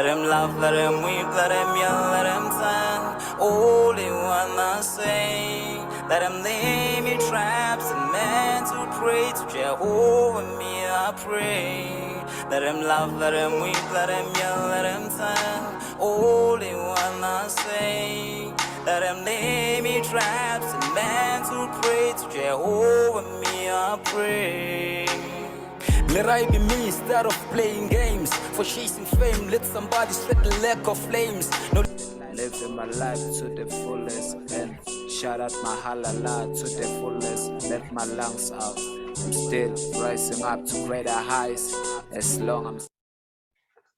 Let him laugh, let him weep, let him yell, let him sing. Only one I say. Let him lay me traps and men to pray to Jehovah, me I pray. Let him laugh, let him weep, let him yell, let him sing. Only one I say. Let him lay me traps and men to pray to Jehovah, me I pray. Let I be me instead of playing games. For chasing fame, let somebody sweat the lack of flames. No, living my life to the fullest and shout out my halala to the fullest. Let my lungs out. I'm still rising up to greater heights as long as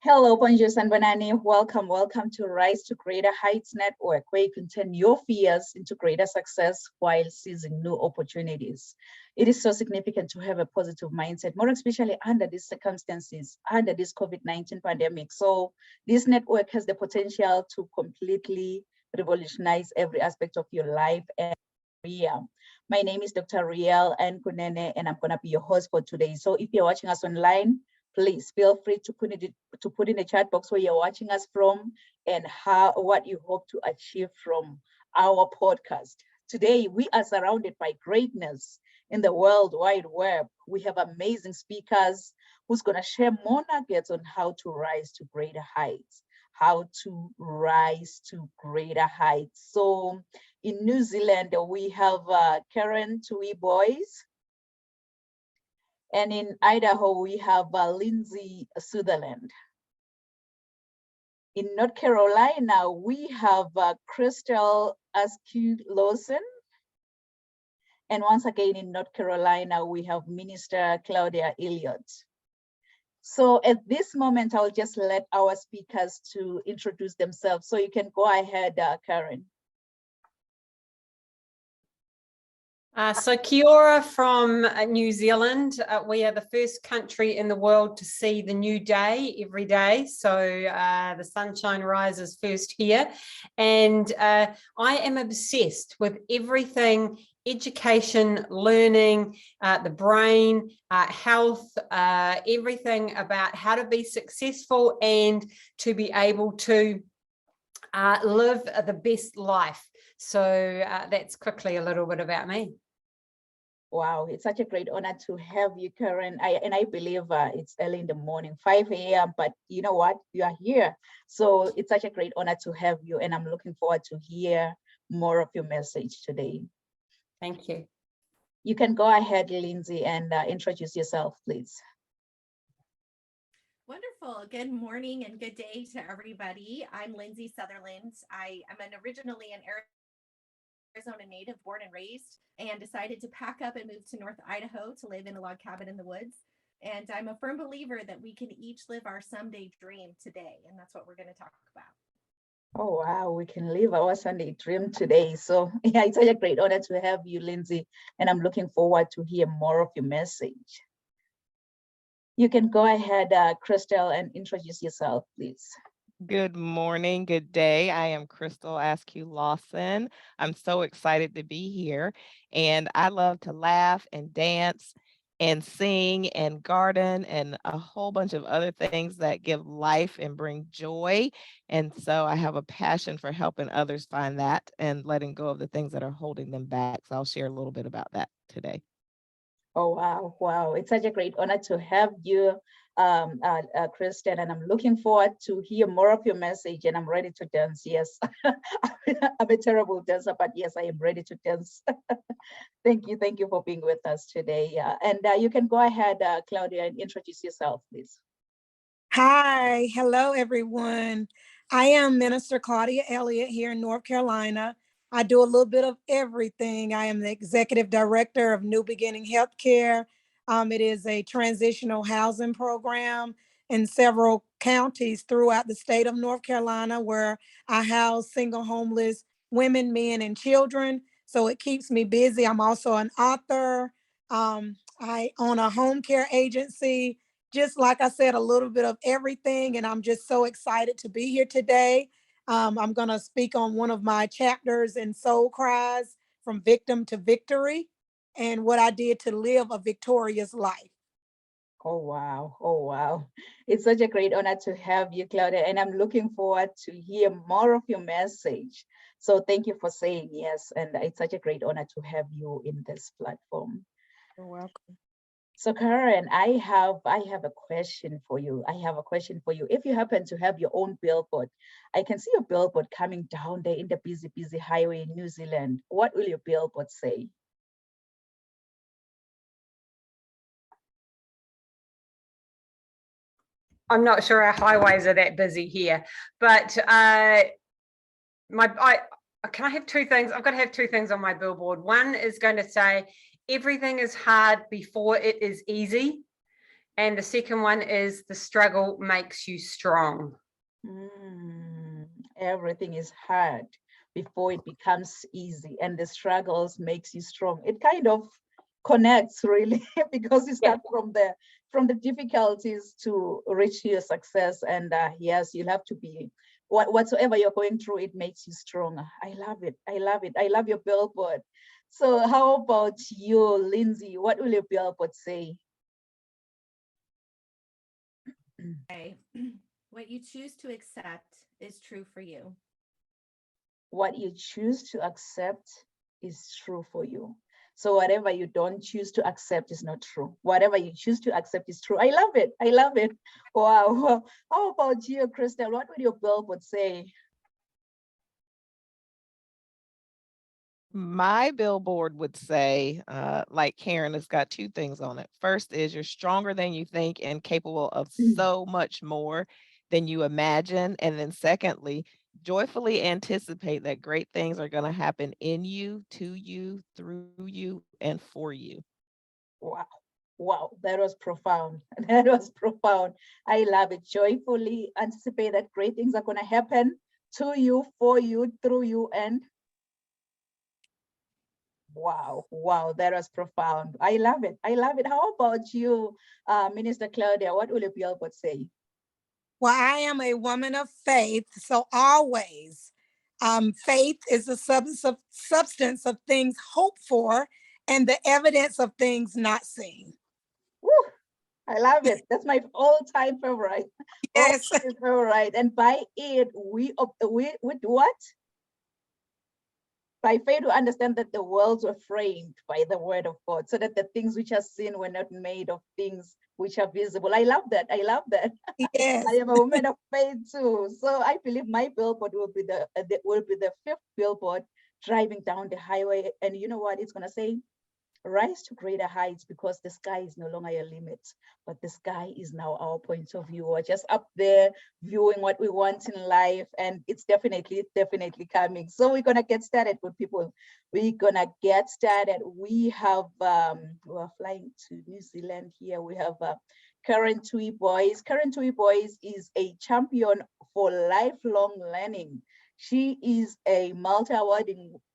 Hello, bonjour and banani. Welcome to Rise to Greater Heights Network, where you can turn your fears into greater success while seizing new opportunities. It is so significant to have a positive mindset, more especially under these circumstances, under this COVID-19 pandemic. So this network has the potential to completely revolutionize every aspect of your life and career. My name is Dr. Riel Nkunene, and I'm going to be your host for today. So if you're watching us online, please feel free to put in the chat box where you're watching us from and what you hope to achieve from our podcast. Today, we are surrounded by greatness in the World Wide Web. We have amazing speakers who's going to share more nuggets on how to rise to greater heights, So in New Zealand, we have Karen Tui Boys. And in Idaho, we have Lindsay Sutherland. In North Carolina, we have Crystal Askew Lawson. And once again, in North Carolina, we have Minister Claudia Elliott. So at this moment, I'll just let our speakers to introduce themselves. So you can go ahead, Karen. So kia ora from New Zealand. We are the first country in the world to see the new day every day. So the sunshine rises first here. And I am obsessed with everything education, learning, the brain, health, everything about how to be successful and to be able to live the best life. So that's quickly a little bit about me. Wow, it's such a great honor to have you, Karen. I believe it's early in the morning, 5 a.m., but you know what? You are here. So it's such a great honor to have you, and I'm looking forward to hear more of your message today. Thank you. You can go ahead, Lindsay, and introduce yourself, please. Wonderful. Good morning and good day to everybody. I'm Lindsay Sutherland. I am originally an Arizona native, born and raised, and decided to pack up and move to North Idaho to live in a log cabin in the woods. And I'm a firm believer that we can each live our someday dream today. And that's what we're going to talk about. Oh, wow. We can live our Sunday dream today. So yeah, it's such a great honor to have you, Lindsay. And I'm looking forward to hear more of your message. You can go ahead, Crystal, and introduce yourself, please. Good morning, good day. I am Crystal Askew Lawson. I'm so excited to be here, and I love to laugh and dance and sing and garden and a whole bunch of other things that give life and bring joy. And so I have a passion for helping others find that and letting go of the things that are holding them back. So I'll share a little bit about that today. Oh, wow. Wow. It's such a great honor to have you, Kristen, and I'm looking forward to hear more of your message, and I'm ready to dance. Yes, I'm a terrible dancer, but yes, I am ready to dance. Thank you for being with us today. And you can go ahead, Claudia, and introduce yourself, please. Hi, hello, everyone. I am Minister Claudia Elliott here in North Carolina. I do a little bit of everything. I am the executive director of New Beginning Healthcare. It is a transitional housing program in several counties throughout the state of North Carolina where I house single homeless women, men, and children. So it keeps me busy. I'm also an author. I own a home care agency. Just like I said, a little bit of everything. And I'm just so excited to be here today. I'm going to speak on one of my chapters in Soul Cries, From Victim to Victory, and what I did to live a victorious life. Oh, wow. Oh, wow. It's such a great honor to have you, Claudia, and I'm looking forward to hear more of your message. So thank you for saying yes, and it's such a great honor to have you in this platform. You're welcome. So Karen, I have a question for you. I have a question for you. If you happen to have your own billboard, I can see your billboard coming down there in the busy highway in New Zealand. What will your billboard say? I'm not sure our highways are that busy here, but can I have two things? I've got to have two things on my billboard. One is going to say, everything is hard before it is easy. And the second one is, the struggle makes you strong. Everything is hard before it becomes easy, and the struggles makes you strong. It kind of connects really because you start from the difficulties to reach your success. And yes, you'll have to be whatsoever you're going through, it makes you stronger. I love it. I love it. I love your billboard. So how about you, Lindsay? What will your billboard say? Okay. What you choose to accept is true for you. What you choose to accept is true for you. So whatever you don't choose to accept is not true. Whatever you choose to accept is true. I love it. I love it. Wow. How about you, Crystal? What would your billboard say? My billboard would say, like Karen, has got two things on it. First is, you're stronger than you think and capable of so much more than you imagine. And then secondly, joyfully anticipate that great things are going to happen in you, to you, through you, and for you. Wow. Wow, that was profound. That was profound. I love it. Joyfully anticipate that great things are going to happen to you, for you, through you, and wow, wow, that was profound. I love it. I love it. How about you, Minister Claudia? What will your billboard say? Well, I am a woman of faith, so always faith is the substance of things hoped for and the evidence of things not seen. Woo, I love it. That's my all-time favorite. Yes. All-time favorite. And by it, we with what? By faith, we understand that the worlds were framed by the word of God, so that the things which are seen were not made of things which are visible. I love that. I love that. Yes. I am a woman of faith too. So I believe my billboard will be the fifth billboard driving down the highway. And you know what it's gonna say? Rise to greater heights, because the sky is no longer your limit, but the sky is now our point of view. We're just up there viewing what we want in life, and it's definitely coming. So we're gonna get started with people. We're gonna get started. We have we're flying to New Zealand here. We have Karen Tui Boys. Karen Tui Boys is a champion for lifelong learning. She is a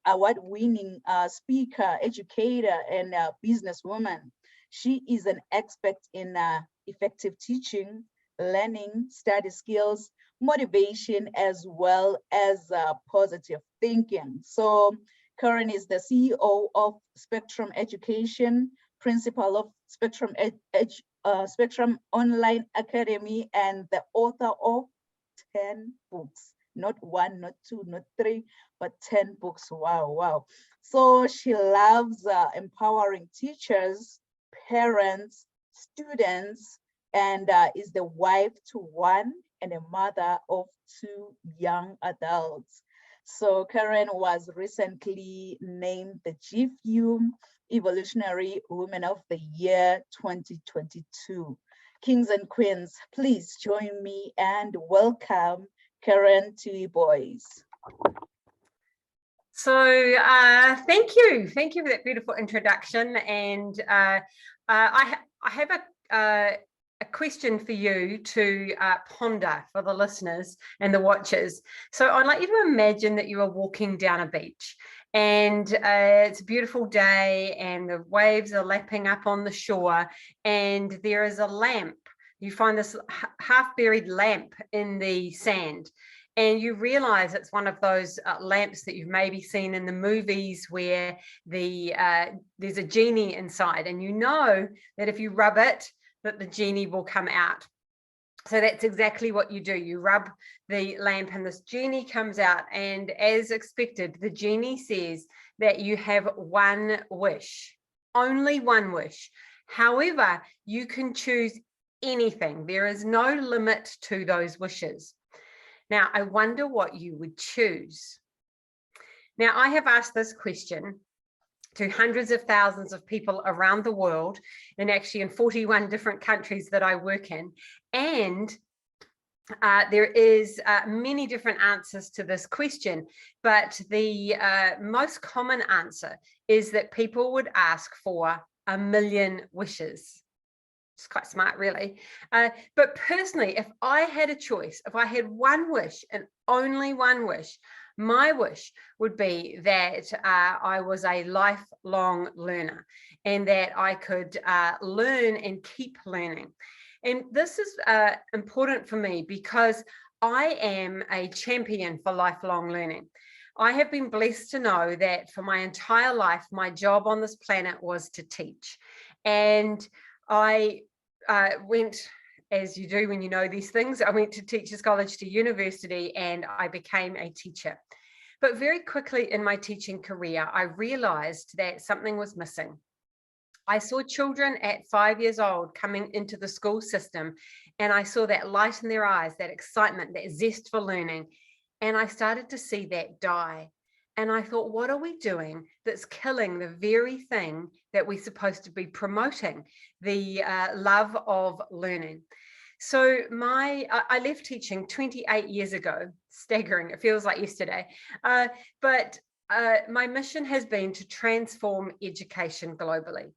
award-winning speaker, educator, and businesswoman. She is an expert in effective teaching, learning, study skills, motivation, as well as positive thinking. So Karen is the CEO of Spectrum Education, principal of Spectrum Spectrum Online Academy, and the author of 10 books. Not one, not two, not three, but 10 books. Wow, wow. So she loves empowering teachers, parents, students, and is the wife to one and a mother of 2 young adults. So Karen was recently named the GFU Evolutionary Women of the Year 2022. Kings and queens, please join me and welcome Karen Tui Boys. So thank you for that beautiful introduction. And I have a question for you to ponder for the listeners and the watchers. So I'd like you to imagine that you are walking down a beach, and it's a beautiful day, and the waves are lapping up on the shore, and there is a lamp. You find this half-buried lamp in the sand, and you realize it's one of those lamps that you've maybe seen in the movies where there's a genie inside, and you know that if you rub it, that the genie will come out. So that's exactly what you do. You rub the lamp and this genie comes out, and as expected, the genie says that you have one wish, only one wish. However, you can choose anything. There is no limit to those wishes. Now, I wonder what you would choose. Now, I have asked this question to hundreds of thousands of people around the world, and actually in 41 different countries that I work in. And there is many different answers to this question, but the most common answer is that people would ask for 1 million wishes. It's quite smart, really. But personally, if I had a choice, if I had one wish and only one wish, my wish would be that I was a lifelong learner and that I could learn and keep learning. And this is important for me because I am a champion for lifelong learning. I have been blessed to know that for my entire life, my job on this planet was to teach. And I went, as you do when you know these things, I went to Teachers College, to university, and I became a teacher. But very quickly in my teaching career, I realized that something was missing. I saw children at 5 years old coming into the school system, and I saw that light in their eyes, that excitement, that zest for learning. And I started to see that die. And I thought, what are we doing that's killing the very thing that we're supposed to be promoting, the love of learning? So I left teaching 28 years ago, staggering, it feels like yesterday. But my mission has been to transform education globally.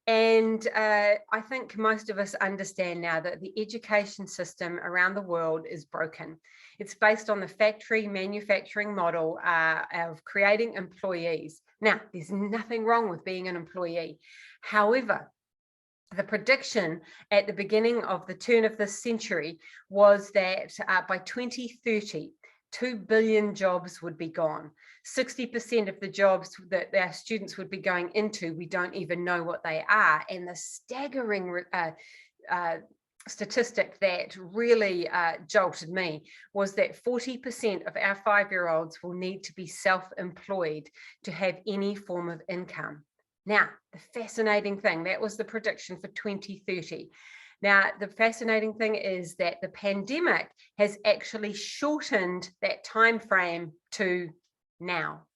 And I think most of us understand now that the education system around the world is broken. It's based on the factory manufacturing model of creating employees. Now, there's nothing wrong with being an employee. However, the prediction at the beginning of the turn of this century was that by 2030, 2 billion jobs would be gone. 60% of the jobs that our students would be going into, we don't even know what they are. And the staggering statistic that really jolted me was that 40% of our 5-year-olds will need to be self-employed to have any form of income. Now, the fascinating thing, that was the prediction for 2030. Now, the fascinating thing is that the pandemic has actually shortened that time frame to now.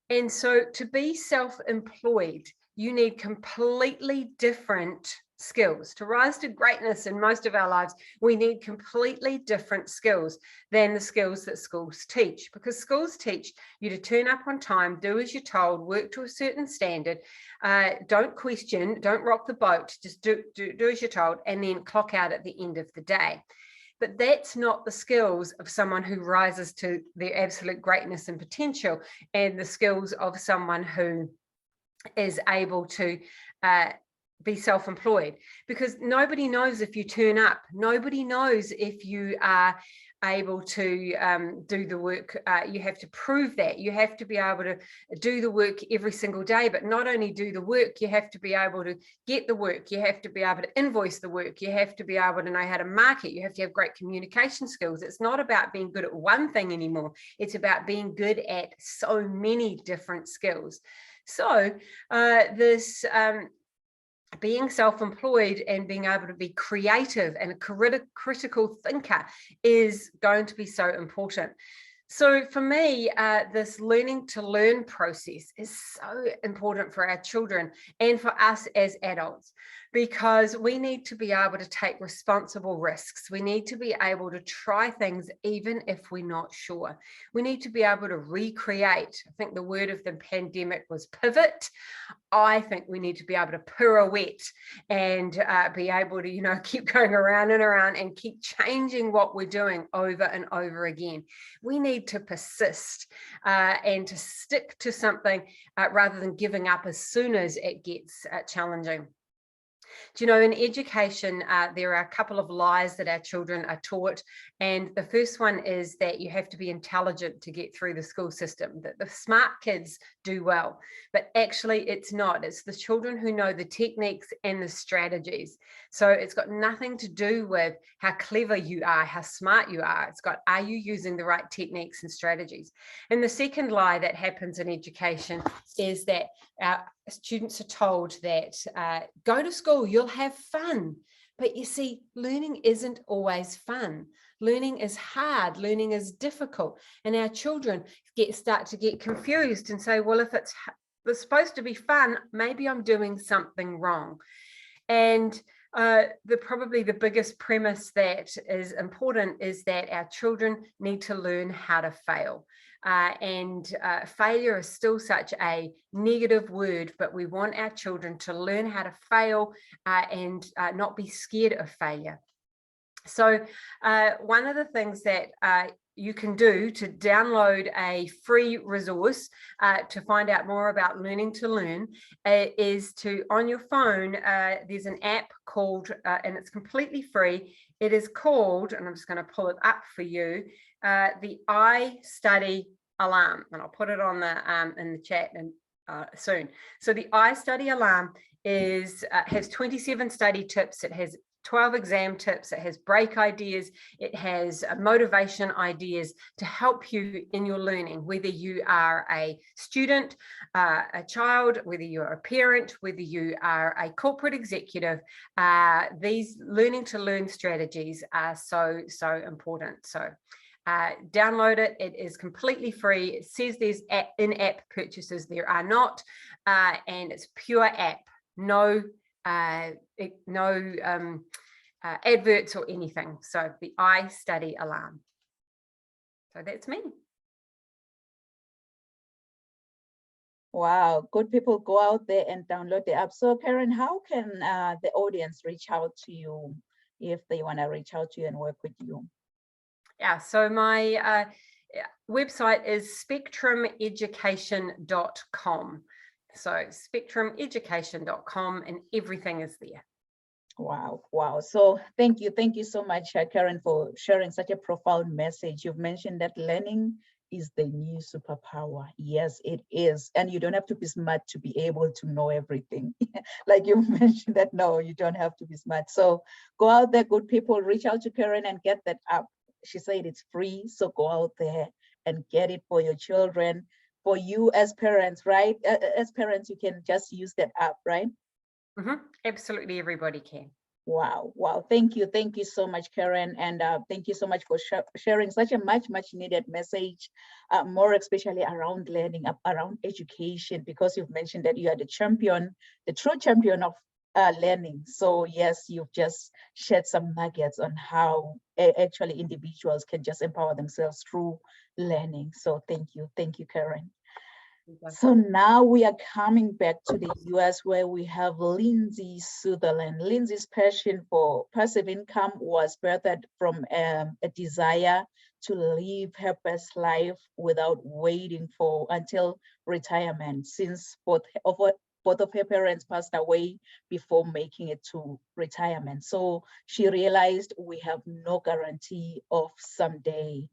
And so to be self-employed, you need completely different skills. To rise to greatness in most of our lives, we need completely different skills than the skills that schools teach, because schools teach you to turn up on time, do as you're told, work to a certain standard, don't question, don't rock the boat, just do as you're told, and then clock out at the end of the day. But that's not the skills of someone who rises to their absolute greatness and potential, and the skills of someone who is able to be self-employed, because nobody knows if you turn up. Nobody knows if you are able to do the work. You have to prove that. You have to be able to do the work every single day, but not only do the work, you have to be able to get the work. You have to be able to invoice the work. You have to be able to know how to market. You have to have great communication skills. It's not about being good at one thing anymore. It's about being good at so many different skills. So this being self-employed and being able to be creative and a critical thinker is going to be so important. So for me, this learning to learn process is so important for our children and for us as adults, because we need to be able to take responsible risks. We need to be able to try things even if we're not sure. We need to be able to recreate. I think the word of the pandemic was pivot. I think we need to be able to pirouette and be able to, keep going around and around and keep changing what we're doing over and over again. We need to persist and to stick to something rather than giving up as soon as it gets challenging. Do you know, in education, there are a couple of lies that our children are taught. And the first one is that you have to be intelligent to get through the school system, that the smart kids do well. But actually, it's not. It's the children who know the techniques and the strategies. So it's got nothing to do with how clever you are, how smart you are. It's got, are you using the right techniques and strategies? And the second lie that happens in education is that our students are told that go to school, you'll have fun. But you see, learning isn't always fun. Learning is hard, learning is difficult. And our children start to get confused and say, well, if it's supposed to be fun, maybe I'm doing something wrong. And probably the biggest premise that is important is that our children need to learn how to fail. Failure is still such a negative word, but we want our children to learn how to fail and not be scared of failure. So one of the things that you can do to download a free resource to find out more about learning to learn is to, on your phone, there's an app called, and it's completely free. It is called, and I'm just going to pull it up for you, the iStudy Alarm, and I'll put it on the in the chat and soon. So the iStudy Alarm is has 27 study tips. It has 12 exam tips. It has break ideas. It has motivation ideas to help you in your learning, whether you are a student, a child, whether you're a parent, whether you are a corporate executive. These learning to learn strategies are so important. So download it. It is completely free. It says there's in-app purchases. There are not, and it's pure app. No adverts or anything. So the iStudy Alarm. So that's me. Wow, good people, go out there and download the app. So Karen, how can the audience reach out to you if they want to reach out to you and work with you? Yeah, so my website is spectrumeducation.com. So spectrumeducation.com, and everything is there. Wow. So thank you so much, Karen, for sharing such a profound message. You've mentioned that learning is the new superpower. Yes, it is. And you don't have to be smart to be able to know everything. Like you mentioned that, no, you don't have to be smart. So go out there, good people, reach out to Karen and get that app. She said it's free. So go out there and get it for your children, for you as parents, right? As parents, you can just use that app, right? Mm-hmm. Absolutely, everybody can. Wow. Thank you so much, Karen, and thank you so much for sharing such a much needed message, more especially around learning, around education, because you've mentioned that you are the champion, the true champion of learning. So yes, you've just shared some nuggets on how actually individuals can just empower themselves through learning. So thank you, Karen. So now we are coming back to the US, where we have Lindsay Sutherland. Lindsay's passion for passive income was birthed from a desire to live her best life without waiting until retirement, since both of her parents passed away before making it to retirement. So she realized we have no guarantee of someday.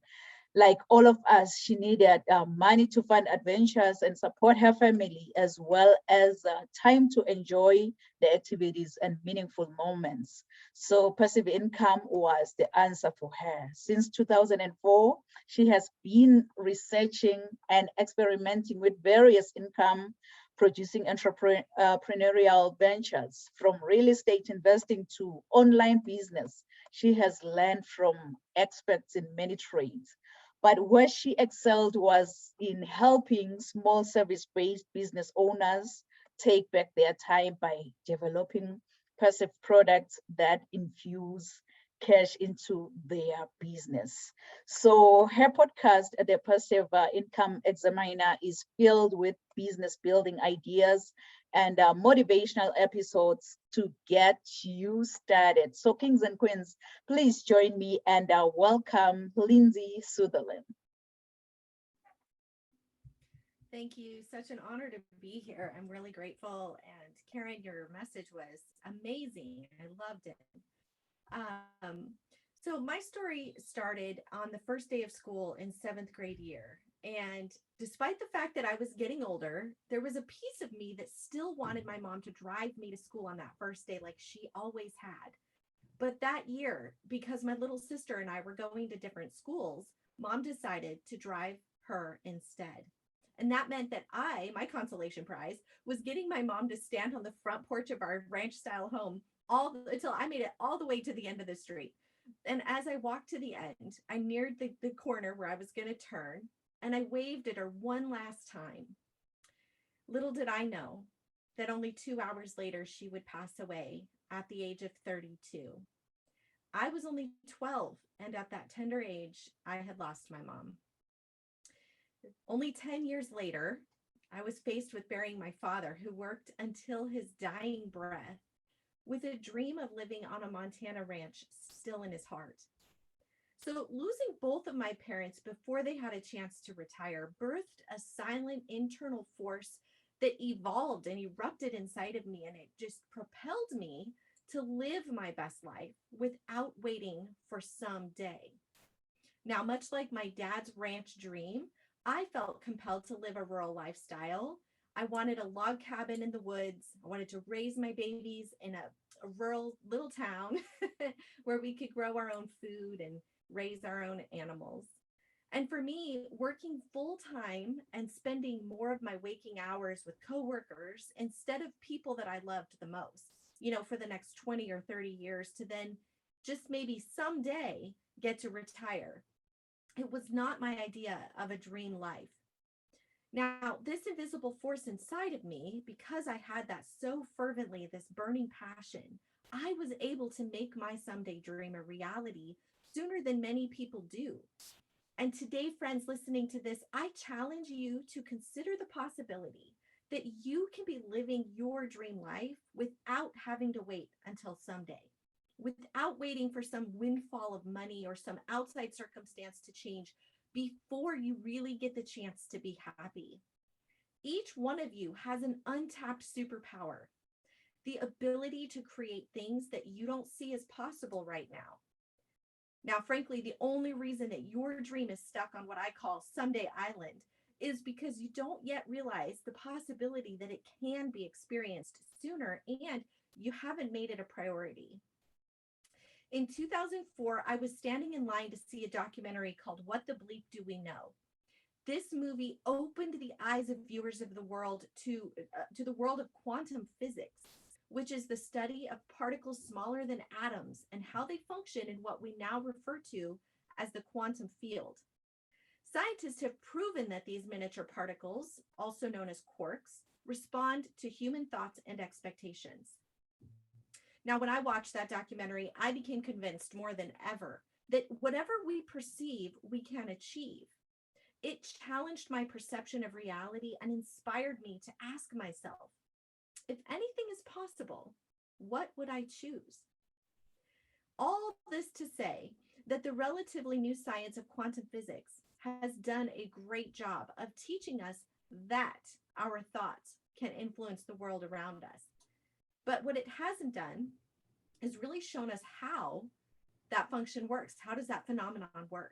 Like all of us, she needed money to fund adventures and support her family, as well as time to enjoy the activities and meaningful moments. So passive income was the answer for her. Since 2004, she has been researching and experimenting with various income producing entrepreneurial ventures, from real estate investing to online business. She has learned from experts in many trades. But where she excelled was in helping small service-based business owners take back their time by developing passive products that infuse cash into their business. So her podcast, The Passive Income Examiner, is filled with business building ideas and motivational episodes to get you started. So kings and queens, please join me and welcome Lindsay Sutherland. Thank you. Such an honor to be here. I'm really grateful. And Karen, your message was amazing. I loved it. Um, so my story started on the first day of school in seventh grade year. And despite the fact that I was getting older, there was a piece of me that still wanted my mom to drive me to school on that first day, like she always had. But that year, because my little sister and I were going to different schools, mom decided to drive her instead. And that meant that my consolation prize was getting my mom to stand on the front porch of our ranch style home until I made it all the way to the end of the street. And as I walked to the end, I neared the corner where I was going to turn and I waved at her one last time. Little did I know that only 2 hours later, she would pass away at the age of 32. I was only 12, and at that tender age, I had lost my mom. Only 10 years later, I was faced with burying my father, who worked until his dying breath, with a dream of living on a Montana ranch still in his heart. So losing both of my parents before they had a chance to retire birthed a silent internal force that evolved and erupted inside of me, and it just propelled me to live my best life without waiting for someday. Now, much like my dad's ranch dream, I felt compelled to live a rural lifestyle. I wanted a log cabin in the woods. I wanted to raise my babies in a rural little town where we could grow our own food and raise our own animals. And for me, working full time and spending more of my waking hours with coworkers instead of people that I loved the most, for the next 20 or 30 years to then just maybe someday get to retire. It was not my idea of a dream life. Now, this invisible force inside of me, because I had that so fervently, this burning passion, I was able to make my someday dream a reality sooner than many people do. And today, friends listening to this, I challenge you to consider the possibility that you can be living your dream life without having to wait until someday, without waiting for some windfall of money or some outside circumstance to change before you really get the chance to be happy. Each one of you has an untapped superpower, the ability to create things that you don't see as possible right now. Now, frankly, the only reason that your dream is stuck on what I call Someday Island is because you don't yet realize the possibility that it can be experienced sooner and you haven't made it a priority. In 2004, I was standing in line to see a documentary called What the Bleep Do We Know? This movie opened the eyes of viewers of the world to the world of quantum physics, which is the study of particles smaller than atoms and how they function in what we now refer to as the quantum field. Scientists have proven that these miniature particles, also known as quarks, respond to human thoughts and expectations. Now, when I watched that documentary, I became convinced more than ever that whatever we perceive, we can achieve. It challenged my perception of reality and inspired me to ask myself, if anything is possible, what would I choose? All this to say that the relatively new science of quantum physics has done a great job of teaching us that our thoughts can influence the world around us. But what it hasn't done is really shown us how that function works. How does that phenomenon work?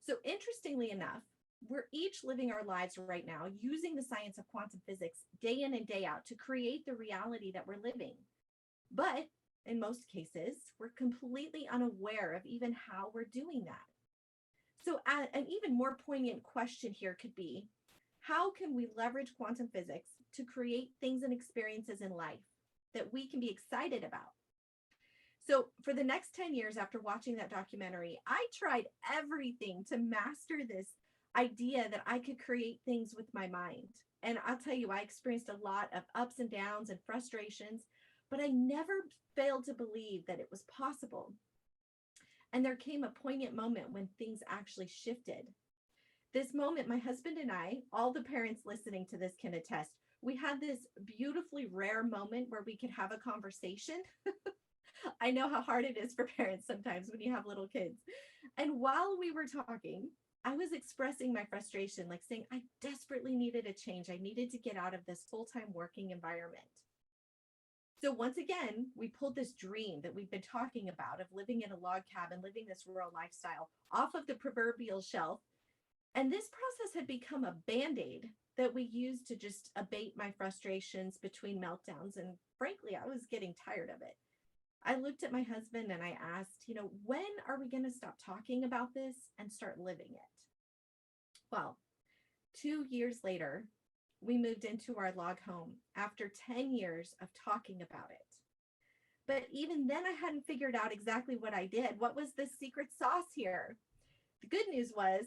So interestingly enough, we're each living our lives right now using the science of quantum physics day in and day out to create the reality that we're living. But in most cases, we're completely unaware of even how we're doing that. So an even more poignant question here could be, how can we leverage quantum physics to create things and experiences in life that we can be excited about? So for the next 10 years after watching that documentary, I tried everything to master this idea that I could create things with my mind. And I'll tell you, I experienced a lot of ups and downs and frustrations, but I never failed to believe that it was possible. And there came a poignant moment when things actually shifted. This moment, my husband and I, all the parents listening to this can attest, we had this beautifully rare moment where we could have a conversation. I know how hard it is for parents sometimes when you have little kids. And while we were talking, I was expressing my frustration, like saying I desperately needed a change. I needed to get out of this full-time working environment. So once again, we pulled this dream that we've been talking about of living in a log cabin, living this rural lifestyle off of the proverbial shelf. And this process had become a Band-Aid that we used to just abate my frustrations between meltdowns. And frankly, I was getting tired of it. I looked at my husband and I asked, when are we going to stop talking about this and start living it? Well, 2 years later, we moved into our log home after 10 years of talking about it. But even then, I hadn't figured out exactly what I did. What was the secret sauce here? The good news was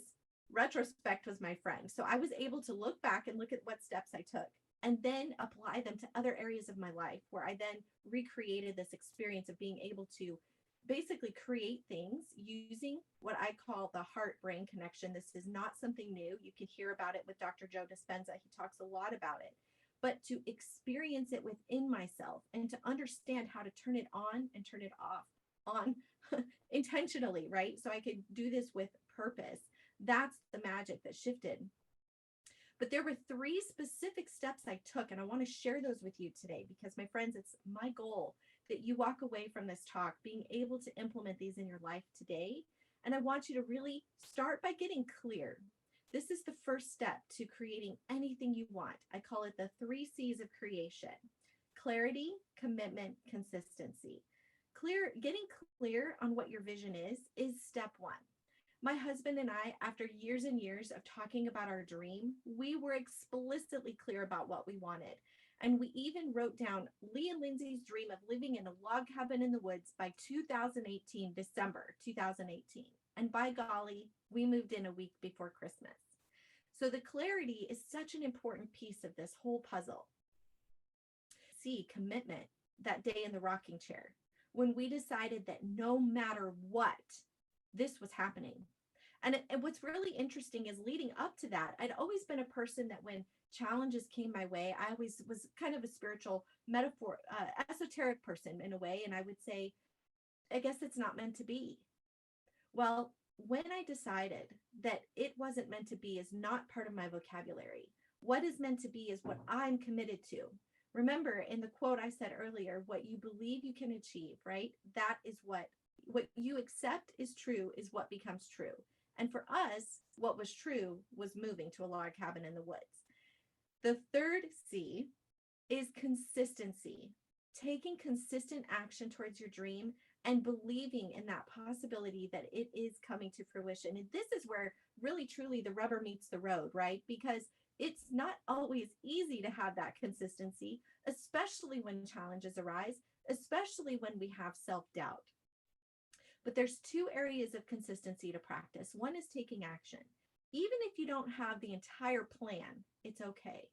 retrospect was my friend. So I was able to look back and look at what steps I took and then apply them to other areas of my life, where I then recreated this experience of being able to basically create things using what I call the heart-brain connection. This is not something new. You can hear about it with Dr. Joe Dispenza. He talks a lot about it. But to experience it within myself and to understand how to turn it on and turn it off on intentionally, right? So I could do this with purpose. That's the magic that shifted. But there were 3 specific steps I took, and I want to share those with you today because, my friends, it's my goal that you walk away from this talk being able to implement these in your life today. And I want you to really start by getting clear. This is the first step to creating anything you want. I call it the 3 C's of creation: clarity, commitment, consistency. Getting clear on what your vision is step 1. My husband and I, after years and years of talking about our dream, we were explicitly clear about what we wanted. And we even wrote down Lee and Lindsay's dream of living in a log cabin in the woods by 2018, December 2018. And by golly, we moved in a week before Christmas. So the clarity is such an important piece of this whole puzzle. See, commitment that day in the rocking chair, when we decided that no matter what, this was happening. And what's really interesting is leading up to that, I'd always been a person that when challenges came my way, I always was kind of a spiritual metaphor, esoteric person in a way. And I would say, I guess it's not meant to be. Well, when I decided that it wasn't meant to be is not part of my vocabulary. What is meant to be is what I'm committed to. Remember in the quote I said earlier, what you believe you can achieve, right? That is what you accept is true is what becomes true. And for us, what was true was moving to a log cabin in the woods. The 3rd C is consistency, taking consistent action towards your dream and believing in that possibility that it is coming to fruition. And this is where really, truly the rubber meets the road, right? Because it's not always easy to have that consistency, especially when challenges arise, especially when we have self-doubt. But there's 2 areas of consistency to practice. One is taking action. Even if you don't have the entire plan, it's okay.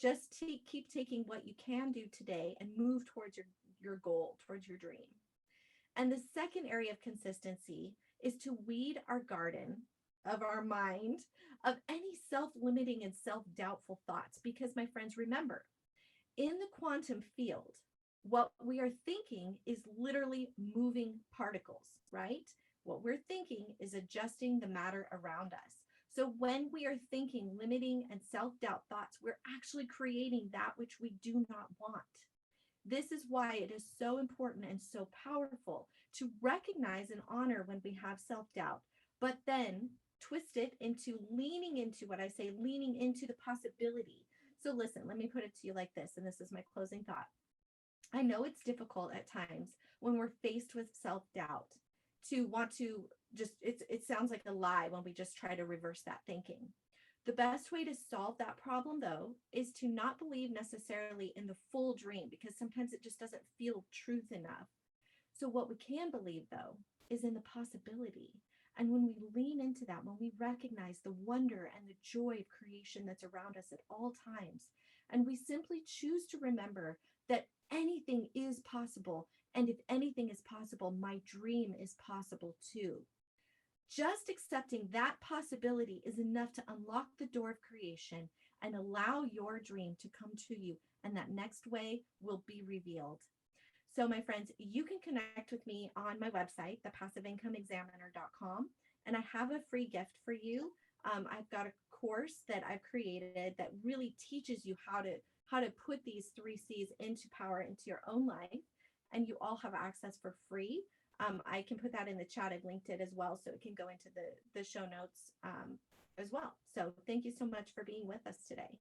Just keep taking what you can do today and move towards your goal, towards your dream. And the second area of consistency is to weed our garden of our mind of any self-limiting and self-doubtful thoughts. Because, my friends, remember, in the quantum field, what we are thinking is literally moving particles, right? What we're thinking is adjusting the matter around us. So when we are thinking limiting and self-doubt thoughts, we're actually creating that which we do not want. This is why it is so important and so powerful to recognize and honor when we have self-doubt, but then twist it into leaning into what I say, leaning into the possibility. So listen, let me put it to you like this, and this is my closing thought. I know it's difficult at times when we're faced with self-doubt to want to just, it sounds like a lie when we just try to reverse that thinking. The best way to solve that problem, though, is to not believe necessarily in the full dream, because sometimes it just doesn't feel truth enough. So what we can believe, though, is in the possibility. And when we lean into that, when we recognize the wonder and the joy of creation that's around us at all times, and we simply choose to remember that anything is possible, and if anything is possible, my dream is possible too. Just accepting that possibility is enough to unlock the door of creation and allow your dream to come to you, and that next way will be revealed. So my friends, you can connect with me on my website, thepassiveincomeexaminer.com, and I have a free gift for you. I've got a course that I've created that really teaches you how to put these 3 C's into power into your own life, and you all have access for free. I can put that in the chat. I've linked it as well, so it can go into the show notes as well. So thank you so much for being with us today.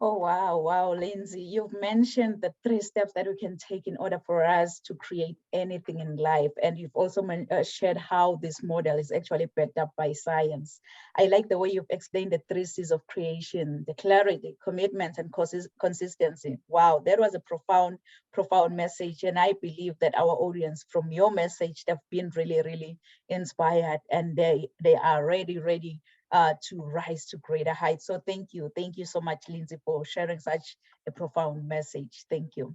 Oh, wow. Wow, Lindsay, you've mentioned the 3 steps that we can take in order for us to create anything in life. And you've also shared how this model is actually backed up by science. I like the way you've explained the 3 C's of creation, the clarity, commitment, and consistency. Wow, that was a profound, profound message. And I believe that our audience from your message, they've been really, really inspired, and they are ready to rise to greater heights. So thank you so much, Lindsay, for sharing such a profound message. Thank you.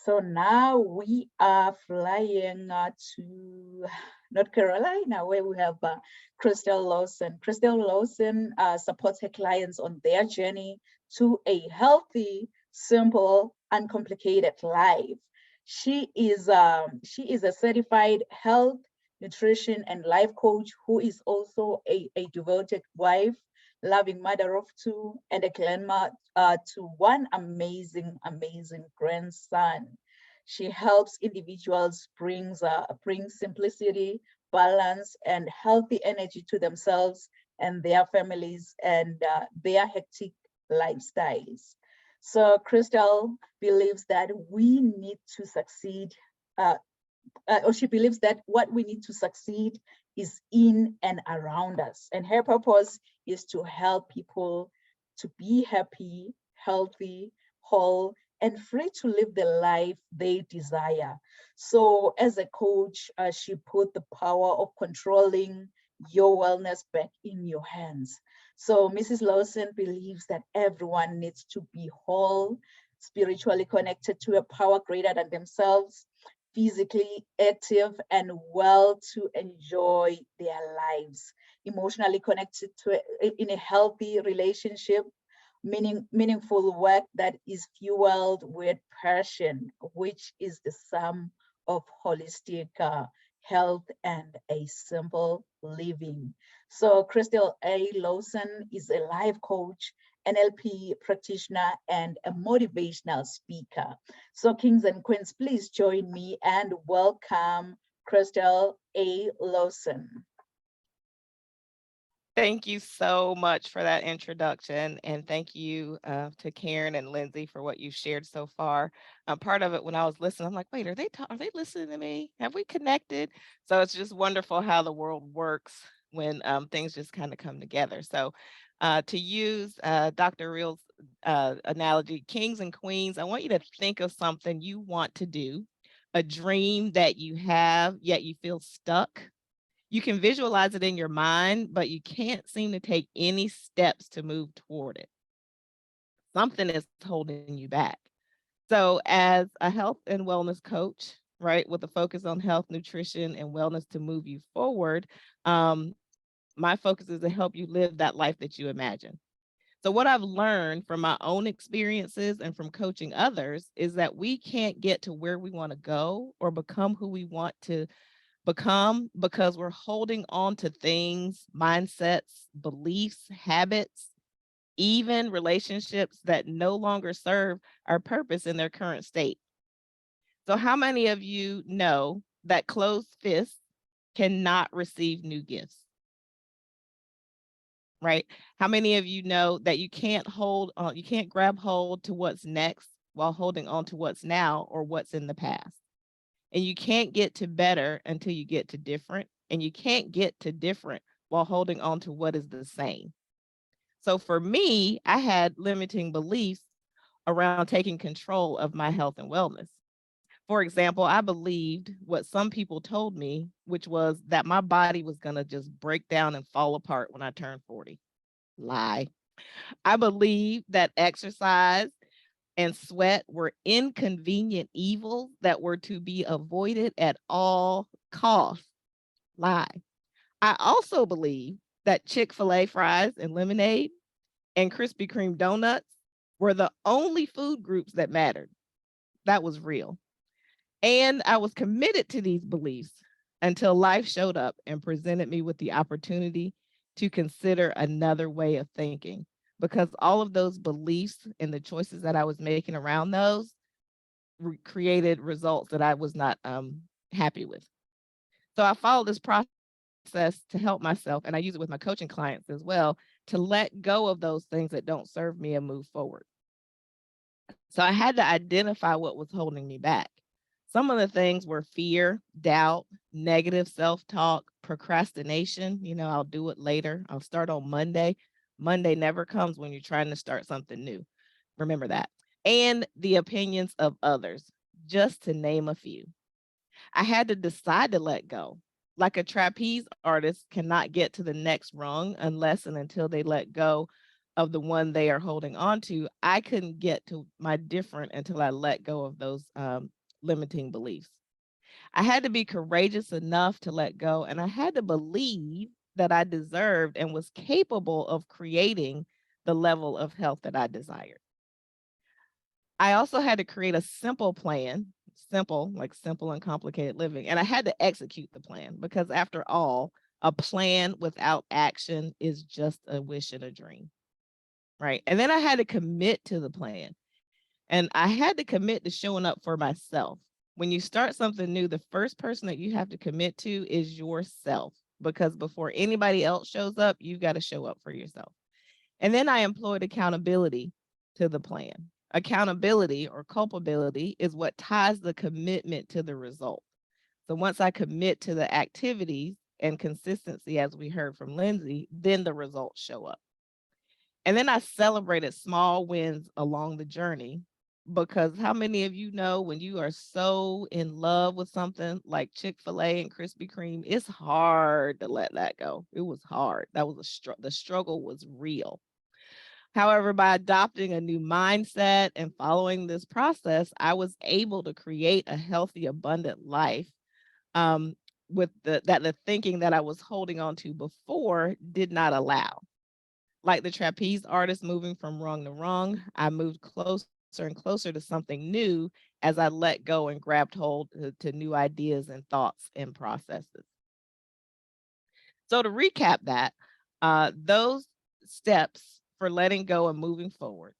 So now we are flying to North Carolina, where we have Crystal Lawson. Crystal Lawson supports her clients on their journey to a healthy, simple, uncomplicated life. She is a certified health, nutrition, and life coach who is also a devoted wife, loving mother of 2, and a grandma to 1 amazing grandson. She helps individuals bring simplicity, balance, and healthy energy to themselves and their families and their hectic lifestyles. So Crystal believes that we need to succeed, or she believes that what we need to succeed is in and around us. And her purpose is to help people to be happy, healthy, whole, and free to live the life they desire. So as a coach, she put the power of controlling your wellness back in your hands. So Mrs. Lawson believes that everyone needs to be whole, spiritually connected to a power greater than themselves, physically active and well to enjoy their lives, emotionally connected to in a healthy relationship, meaningful work that is fueled with passion, which is the sum of holistic health and a simple living. So Crystal A. Lawson is a life coach, NLP practitioner, and a motivational speaker. So kings and queens, please join me and welcome Crystal A. Lawson. Thank you so much for that introduction, and thank you to Karen and Lindsay for what you've shared so far. Part of it, when I was listening, I'm like, wait, are they listening to me? Have we connected? So it's just wonderful how the world works when things just kind of come together. So to use Dr. Real's analogy, kings and queens, I want you to think of something you want to do, a dream that you have, yet you feel stuck. You can visualize it in your mind, but you can't seem to take any steps to move toward it. Something is holding you back. So as a health and wellness coach, right, with a focus on health, nutrition, and wellness to move you forward, my focus is to help you live that life that you imagine. So what I've learned from my own experiences and from coaching others is that we can't get to where we want to go or become who we want to become because we're holding on to things, mindsets, beliefs, habits, even relationships that no longer serve our purpose in their current state. So how many of you know that closed fists cannot receive new gifts? Right? How many of you know that you can't grab hold to what's next while holding on to what's now or what's in the past? And you can't get to better until you get to different, and you can't get to different while holding on to what is the same. So for me, I had limiting beliefs around taking control of my health and wellness. For example, I believed what some people told me, which was that my body was going to just break down and fall apart when I turned 40. Lie. I believed that exercise and sweat were inconvenient evils that were to be avoided at all costs. Lie. I also believe that Chick-fil-A fries and lemonade and Krispy Kreme donuts were the only food groups that mattered. That was real. And I was committed to these beliefs until life showed up and presented me with the opportunity to consider another way of thinking, because all of those beliefs and the choices that I was making around those created results that I was not happy with. So I followed this process to help myself, and I use it with my coaching clients as well, to let go of those things that don't serve me and move forward. So I had to identify what was holding me back. Some of the things were fear, doubt, negative self-talk, procrastination. I'll do it later. I'll start on Monday. Monday never comes when you're trying to start something new. Remember that. And the opinions of others, just to name a few. I had to decide to let go. Like a trapeze artist cannot get to the next rung unless and until they let go of the one they are holding on to. I couldn't get to my different until I let go of those limiting beliefs. I had to be courageous enough to let go, and I had to believe that I deserved and was capable of creating the level of health that I desired. I also had to create a simple plan, like simple and complicated living. And I had to execute the plan because after all, a plan without action is just a wish and a dream, right? And then I had to commit to the plan. And I had to commit to showing up for myself. When you start something new, the first person that you have to commit to is yourself, because before anybody else shows up, you've got to show up for yourself. And then I employed accountability to the plan. Accountability or culpability is what ties the commitment to the result. So once I commit to the activities and consistency, as we heard from Lindsay, then the results show up. And then I celebrated small wins along the journey, because how many of you know when you are so in love with something like Chick-fil-A and Krispy Kreme, it's hard to let that go. It was hard. That was the struggle was real. However, by adopting a new mindset and following this process, I was able to create a healthy, abundant life with the thinking that I was holding on to before did not allow. Like the trapeze artist moving from rung to rung, I moved closer and closer to something new as I let go and grabbed hold to new ideas and thoughts and processes. So to recap that, those steps for letting go and moving forward.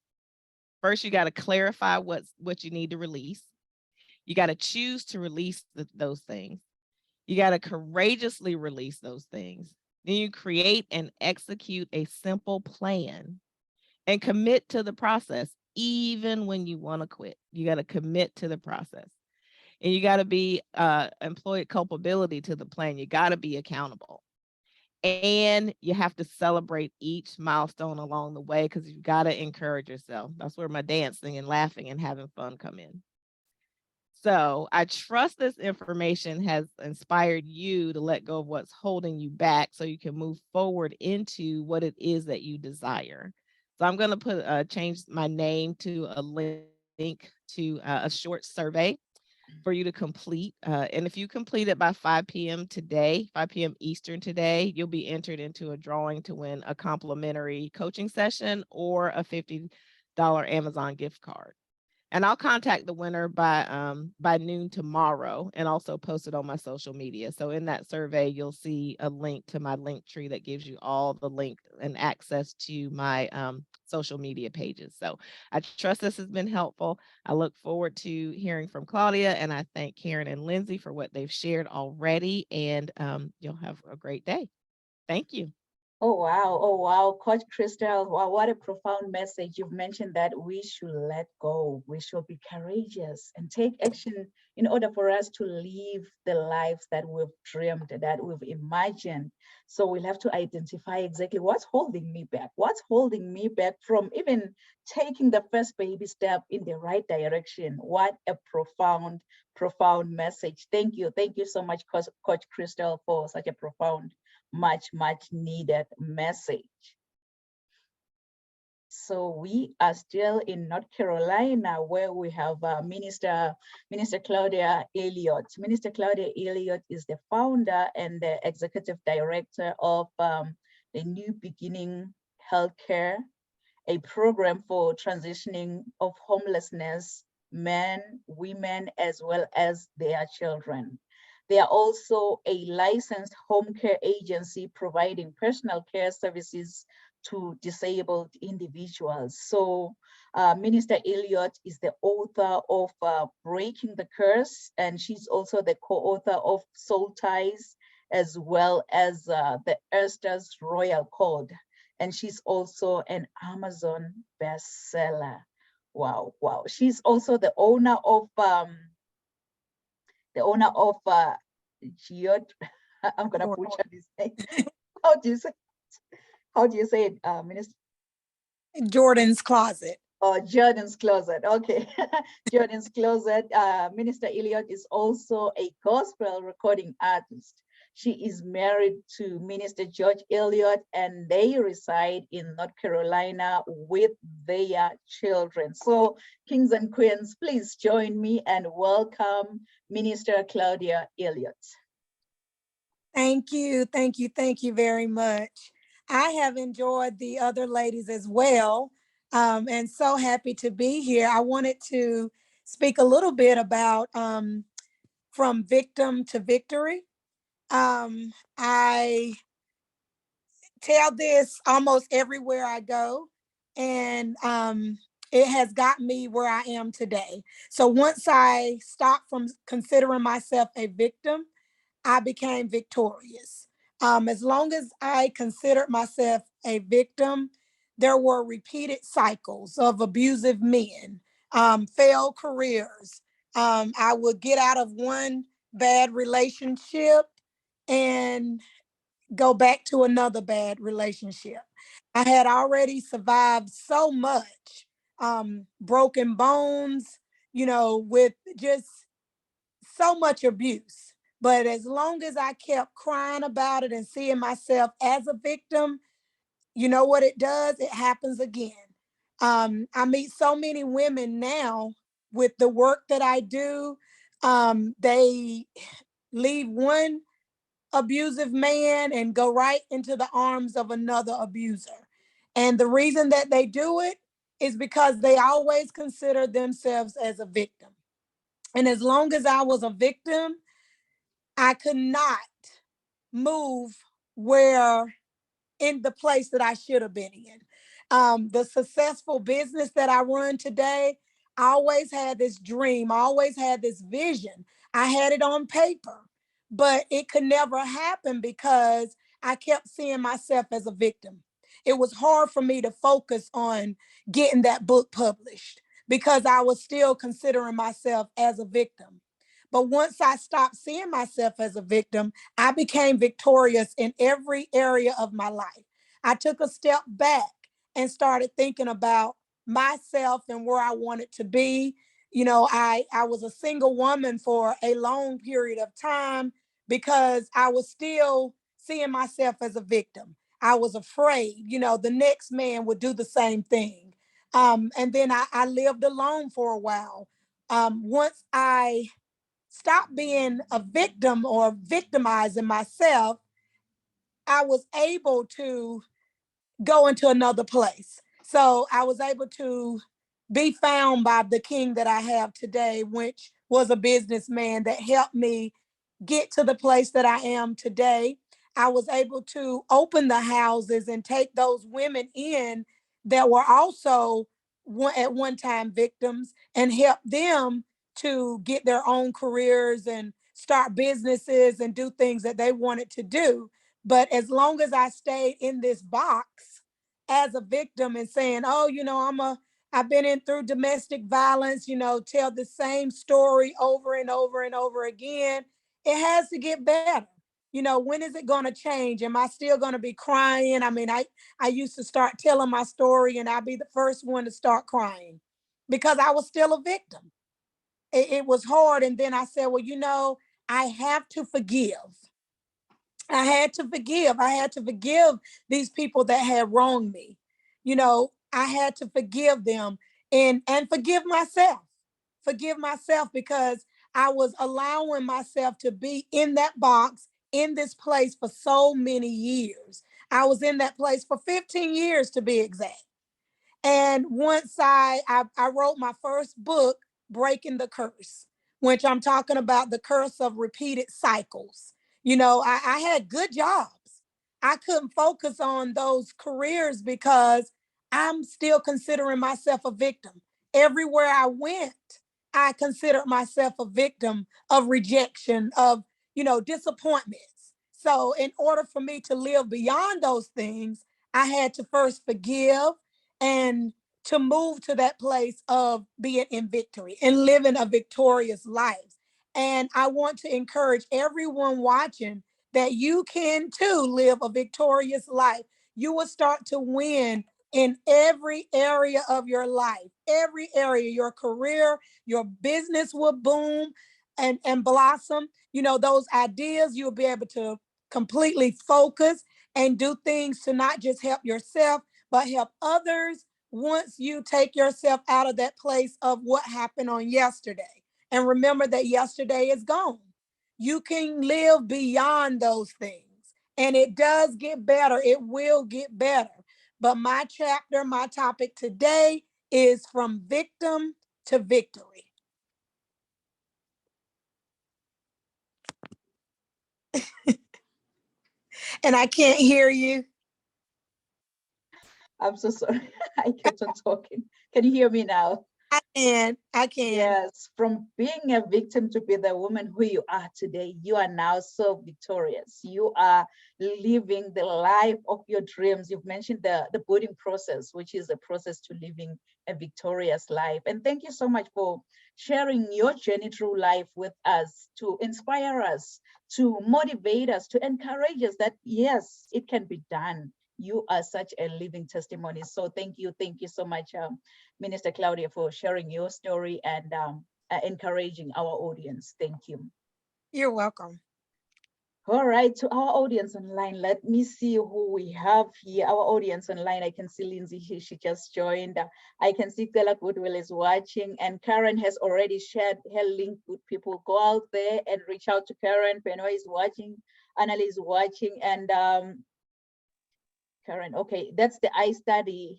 First, you got to clarify what you need to release. You got to choose to release those things. You got to courageously release those things. Then you create and execute a simple plan and commit to the process, even when you want to quit. You got to commit to the process. And you got to be employ culpability to the plan. You got to be accountable. And you have to celebrate each milestone along the way, because you've got to encourage yourself. That's where my dancing and laughing and having fun come in. So I trust this information has inspired you to let go of what's holding you back so you can move forward into what it is that you desire. So I'm going to change my name to a link to a short survey for you to complete. And if you complete it by 5 p.m. today, 5 p.m. Eastern today, you'll be entered into a drawing to win a complimentary coaching session or a $50 Amazon gift card. And I'll contact the winner by noon tomorrow and also post it on my social media. So in that survey, you'll see a link to my link tree that gives you all the link and access to my social media pages. So I trust this has been helpful. I look forward to hearing from Claudia, and I thank Karen and Lindsay for what they've shared already. And you'll have a great day. Thank you. Oh, wow. Oh, wow. Coach Crystal, wow, what a profound message. You've mentioned that we should let go. We should be courageous and take action in order for us to live the lives that we've dreamed, that we've imagined. So we'll have to identify exactly what's holding me back. What's holding me back from even taking the first baby step in the right direction? What a profound, profound message. Thank you. Thank you so much, Coach Crystal, for such a profound, much needed message. So we are still in North Carolina, where we have Minister Claudia Elliott. Minister Claudia Elliott is the founder and the executive director of the New Beginning Healthcare, a program for transitioning of homelessness men, women, as well as their children. They are also a licensed home care agency providing personal care services to disabled individuals. So Minister Elliott is the author of Breaking the Curse, and she's also the co-author of Soul Ties, as well as the Esther's Royal Code. And she's also an Amazon bestseller. Wow, wow. She's also the owner of Geod. I'm gonna butcher this name. How do you say? How do you say it, Minister? Jordan's Closet. Oh, Jordan's Closet. Okay, Jordan's Closet. Minister Elliott is also a gospel recording artist. She is married to Minister George Elliott, and they reside in North Carolina with their children. So, kings and queens, please join me and welcome Minister Claudia Elliott. Thank you, thank you, thank you very much. I have enjoyed the other ladies as well, and so happy to be here. I wanted to speak a little bit about from victim to victory. I tell this almost everywhere I go, and it has gotten me where I am today. So once I stopped from considering myself a victim, I became victorious. As long as I considered myself a victim, there were repeated cycles of abusive men, failed careers. I would get out of one bad relationship and go back to another bad relationship. I had already survived so much, broken bones, with just so much abuse. But as long as I kept crying about it and seeing myself as a victim, you know what it does? It happens again. I meet so many women now with the work that I do. They leave one abusive man and go right into the arms of another abuser. And the reason that they do it is because they always consider themselves as a victim. And as long as I was a victim, I could not move where in the place that I should have been in. The successful business that I run today, I always had this dream, I always had this vision. I had it on paper, but it could never happen because I kept seeing myself as a victim. It was hard for me to focus on getting that book published because I was still considering myself as a victim. But once I stopped seeing myself as a victim, I became victorious in every area of my life. I took a step back and started thinking about myself and where I wanted to be. I was a single woman for a long period of time because I was still seeing myself as a victim. I was afraid, the next man would do the same thing. And then I lived alone for a while. Once I stopped being a victim or victimizing myself, I was able to go into another place. So I was able to be found by the king that I have today, which was a businessman that helped me get to the place that I am today. I was able to open the houses and take those women in that were also at one time victims and help them to get their own careers and start businesses and do things that they wanted to do. But as long as I stayed in this box as a victim and saying, oh, I've been in through domestic violence, tell the same story over and over and over again, it has to get better. When is it going to change? Am I still going to be crying? I mean, I used to start telling my story and I'd be the first one to start crying because I was still a victim. It was hard. And then I said, well, I have to forgive. I had to forgive. I had to forgive these people that had wronged me. I had to forgive them and forgive myself. Forgive myself because I was allowing myself to be in that box, in this place for so many years. I was in that place for 15 years to be exact. And once I wrote my first book, Breaking the Curse. which I'm talking about the curse of repeated cycles. You know, I had good jobs. I couldn't focus on those careers because I'm still considering myself a victim. Everywhere I went, I considered myself a victim of rejection, of, you know, disappointments. So in order for me to live beyond those things, I had to first forgive and to move to that place of being in victory and living a victorious life. And I want to encourage everyone watching that you can too live a victorious life. You will start to win in every area of your life, every area, your career, your business will boom and blossom. You know, those ideas, you'll be able to completely focus and do things to not just help yourself, but help others once you take yourself out of that place of what happened on yesterday. And remember that yesterday is gone. You can live beyond those things. And it does get better. It will get better. But my chapter, my topic today is from victim to victory. And I can't hear you. I'm so sorry. I kept on talking. Can you hear me now? I can. Yes, from being a victim to be the woman who you are today, you are now so victorious. You are living the life of your dreams. You've mentioned the budding process, which is a process to living a victorious life. And thank you so much for sharing your journey through life with us, to inspire us, to motivate us, to encourage us that yes, it can be done. You are such a living testimony. So thank you so much, Minister Claudia, for sharing your story and encouraging our audience. Thank you. You're welcome. All right, to our audience online, let me see who we have here. Our audience online, I can see Lindsay, she just joined. I can see Stella Goodwill is watching, and Karen has already shared her link. Good people, go out there and reach out to Karen. Benoit is watching, Annalie is watching, and Karen, okay, that's the iStudy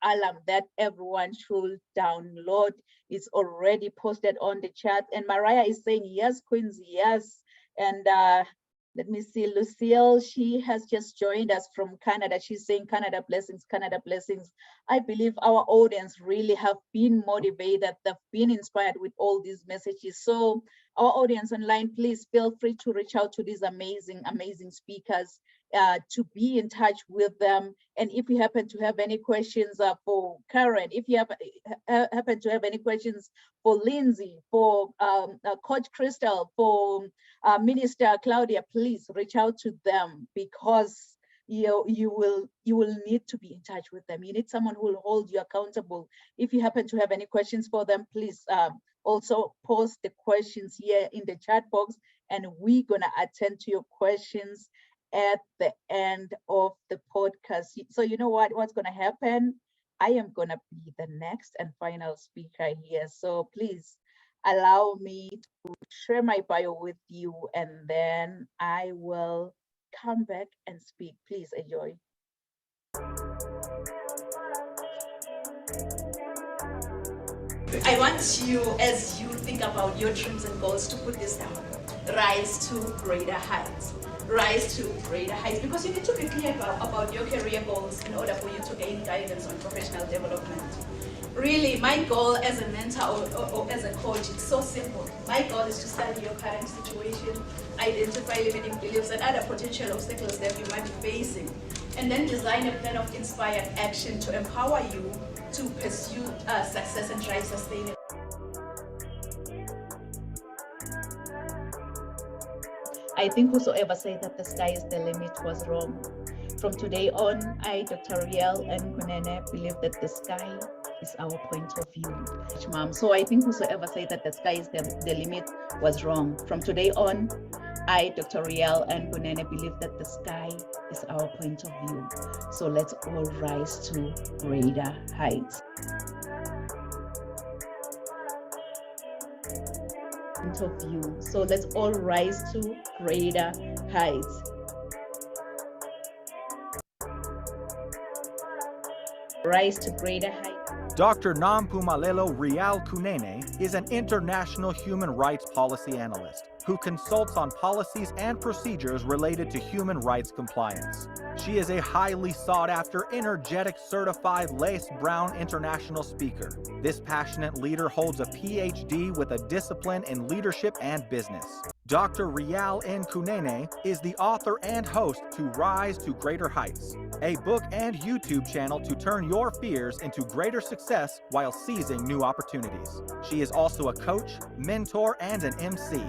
alarm that everyone should download. It's already posted on the chat. And Mariah is saying, yes, Quincy, yes. And let me see, Lucille, she has just joined us from Canada. She's saying Canada blessings, Canada blessings. I believe our audience really have been motivated, they've been inspired with all these messages. So our audience online, please feel free to reach out to these amazing speakers, to be in touch with them. And if you happen to have any questions for Karen, if you happen to have any questions for Lindsay, for Coach Crystal, for Minister Claudia, please reach out to them, because you will need to be in touch with them. You need someone who will hold you accountable. If you happen to have any questions for them, please also post the questions here in the chat box, and we're gonna attend to your questions at the end of the podcast. So you know what's gonna happen? I am gonna be the next and final speaker here. So please allow me to share my bio with you, and then I will come back and speak. Please enjoy. I want you, as you think about your dreams and goals, to put this down. Rise to greater heights. Rise to greater heights, because you need to be clear about your career goals in order for you to gain guidance on professional development. Really, my goal as a mentor or as a coach, it's so simple. My goal is to study your current situation, identify limiting beliefs and other potential obstacles that you might be facing, and then design a plan of inspired action to empower you to pursue success and drive sustainable. I think whosoever said that the sky is the limit was wrong. From today on, I, Dr. Riel and Kunene, believe that the sky is our point of view. Mom. So I think whosoever said that the sky is the limit was wrong. From today on, I, Dr. Riel and Kunene, believe that the sky is our point of view. So let's all rise to greater heights. Point of view. So let's all rise to greater heights. Rise to greater heights. Dr. Nampumalelo Real Kunene is an international human rights policy analyst who consults on policies and procedures related to human rights compliance. She is a highly sought-after, energetic, certified Lace Brown international speaker. This passionate leader holds a PhD with a discipline in leadership and business. Dr. Real N. Kunene is the author and host to Rise to Greater Heights, a book and YouTube channel to turn your fears into greater success while seizing new opportunities. She is also a coach, mentor, and an MC,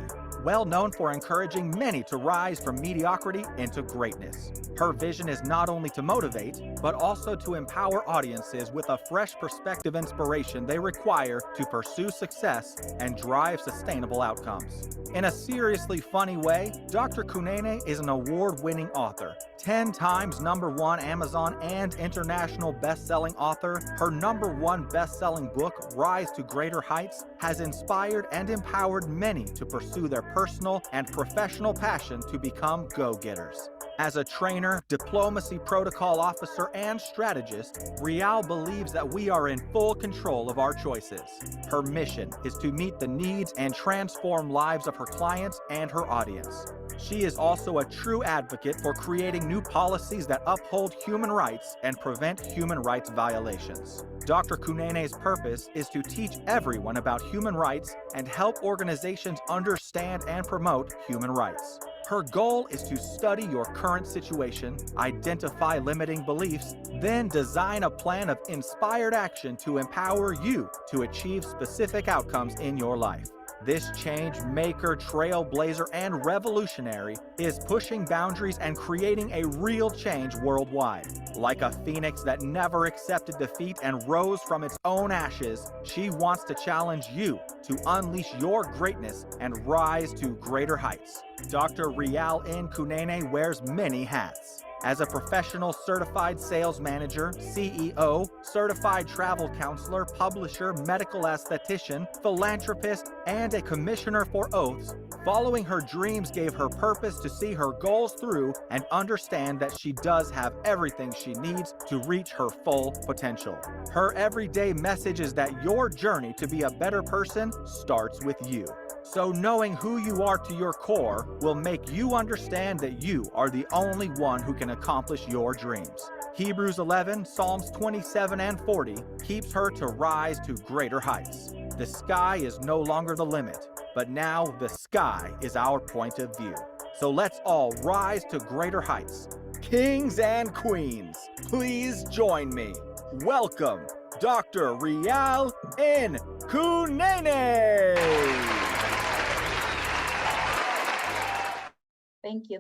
well known for encouraging many to rise from mediocrity into greatness. Her vision is not only to motivate, but also to empower audiences with a fresh perspective inspiration they require to pursue success and drive sustainable outcomes. In a seriously funny way, Dr. Kunene is an award-winning author, 10 times #1 Amazon and international best-selling author. Her #1 best-selling book, Rise to Greater Heights, has inspired and empowered many to pursue their personal and professional passion to become go-getters. As a trainer, diplomacy protocol officer, and strategist, Real believes that we are in full control of our choices. Her mission is to meet the needs and transform lives of her clients and her audience. She is also a true advocate for creating new policies that uphold human rights and prevent human rights violations. Dr. Kunene's purpose is to teach everyone about human rights and help organizations understand and promote human rights. Her goal is to study your current situation, identify limiting beliefs, then design a plan of inspired action to empower you to achieve specific outcomes in your life. This change maker, trailblazer, and revolutionary is pushing boundaries and creating a real change worldwide. Like a phoenix that never accepted defeat and rose from its own ashes, she wants to challenge you to unleash your greatness and rise to greater heights. Dr. Real N. Kunene wears many hats. As a professional certified sales manager, CEO, certified travel counselor, publisher, medical esthetician, philanthropist, and a commissioner for oaths, following her dreams gave her purpose to see her goals through and understand that she does have everything she needs to reach her full potential. Her everyday message is that your journey to be a better person starts with you. So knowing who you are to your core will make you understand that you are the only one who can accomplish your dreams. Hebrews 11, Psalms 27 and 40 keeps her to rise to greater heights. The sky is no longer the limit, but now the sky is our point of view. So let's all rise to greater heights. Kings and queens, please join me. Welcome, Dr. Real N. Kunene.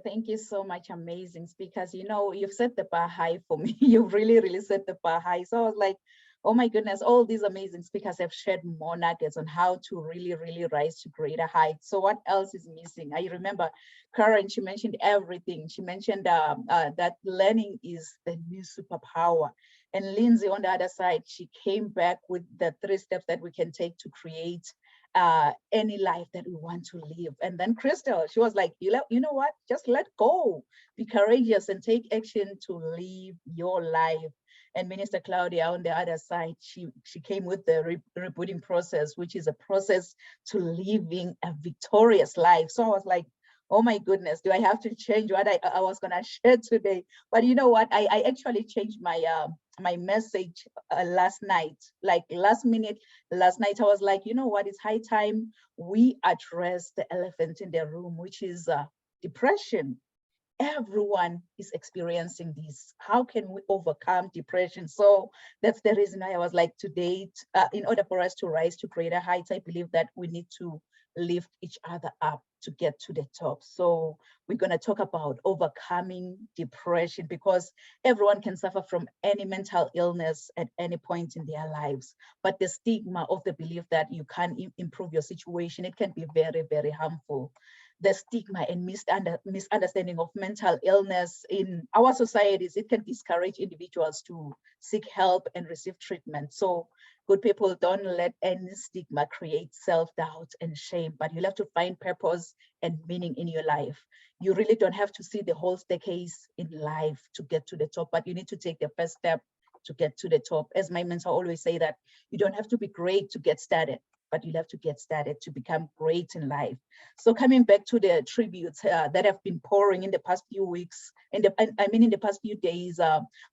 Thank you so much, amazing speakers. You know, you've set the bar high for me. You've really set the bar high. So I was like, oh my goodness, all these amazing speakers have shared more nuggets on how to really rise to greater heights. So what else is missing? I remember Karen, she mentioned everything. She mentioned that learning is the new superpower. And Lindsay on the other side, she came back with the 3 steps that we can take to create any life that we want to live. And then Crystal, she was like, you know what, just let go, be courageous and take action to live your life. And Minister Claudia on the other side, she came with the rebooting process, which is a process to living a victorious life. So I was like, oh my goodness, do I have to change what I was gonna share today? But you know what, I actually changed my my message last night, like last minute. Last night I was like, you know what, it's high time we address the elephant in the room, which is depression. Everyone is experiencing this. How can we overcome depression? So that's the reason why I was like, today, in order for us to rise to greater heights, I believe that we need to lift each other up to get to the top. So we're going to talk about overcoming depression, because everyone can suffer from any mental illness at any point in their lives. But the stigma of the belief that you can't improve your situation, it can be very harmful. The stigma and misunderstanding of mental illness in our societies, it can discourage individuals to seek help and receive treatment. So good people, don't let any stigma create self-doubt and shame, but you'll have to find purpose and meaning in your life. You really don't have to see the whole staircase in life to get to the top, but you need to take the first step to get to the top. As my mentor always say that you don't have to be great to get started, but you have to get started to become great in life. So coming back to the tributes that have been pouring in the past few weeks, in the past few days,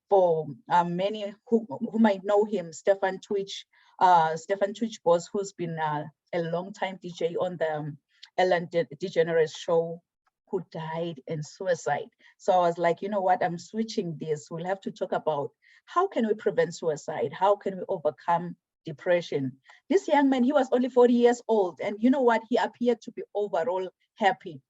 for many who might know him, Stefan Twitch Boss, who's been a long time DJ on the Ellen DeGeneres show, who died in suicide. So I was like, you know what, I'm switching this. We'll have to talk about how can we prevent suicide? How can we overcome depression? This young man, he was only 40 years old, and you know what, he appeared to be overall happy.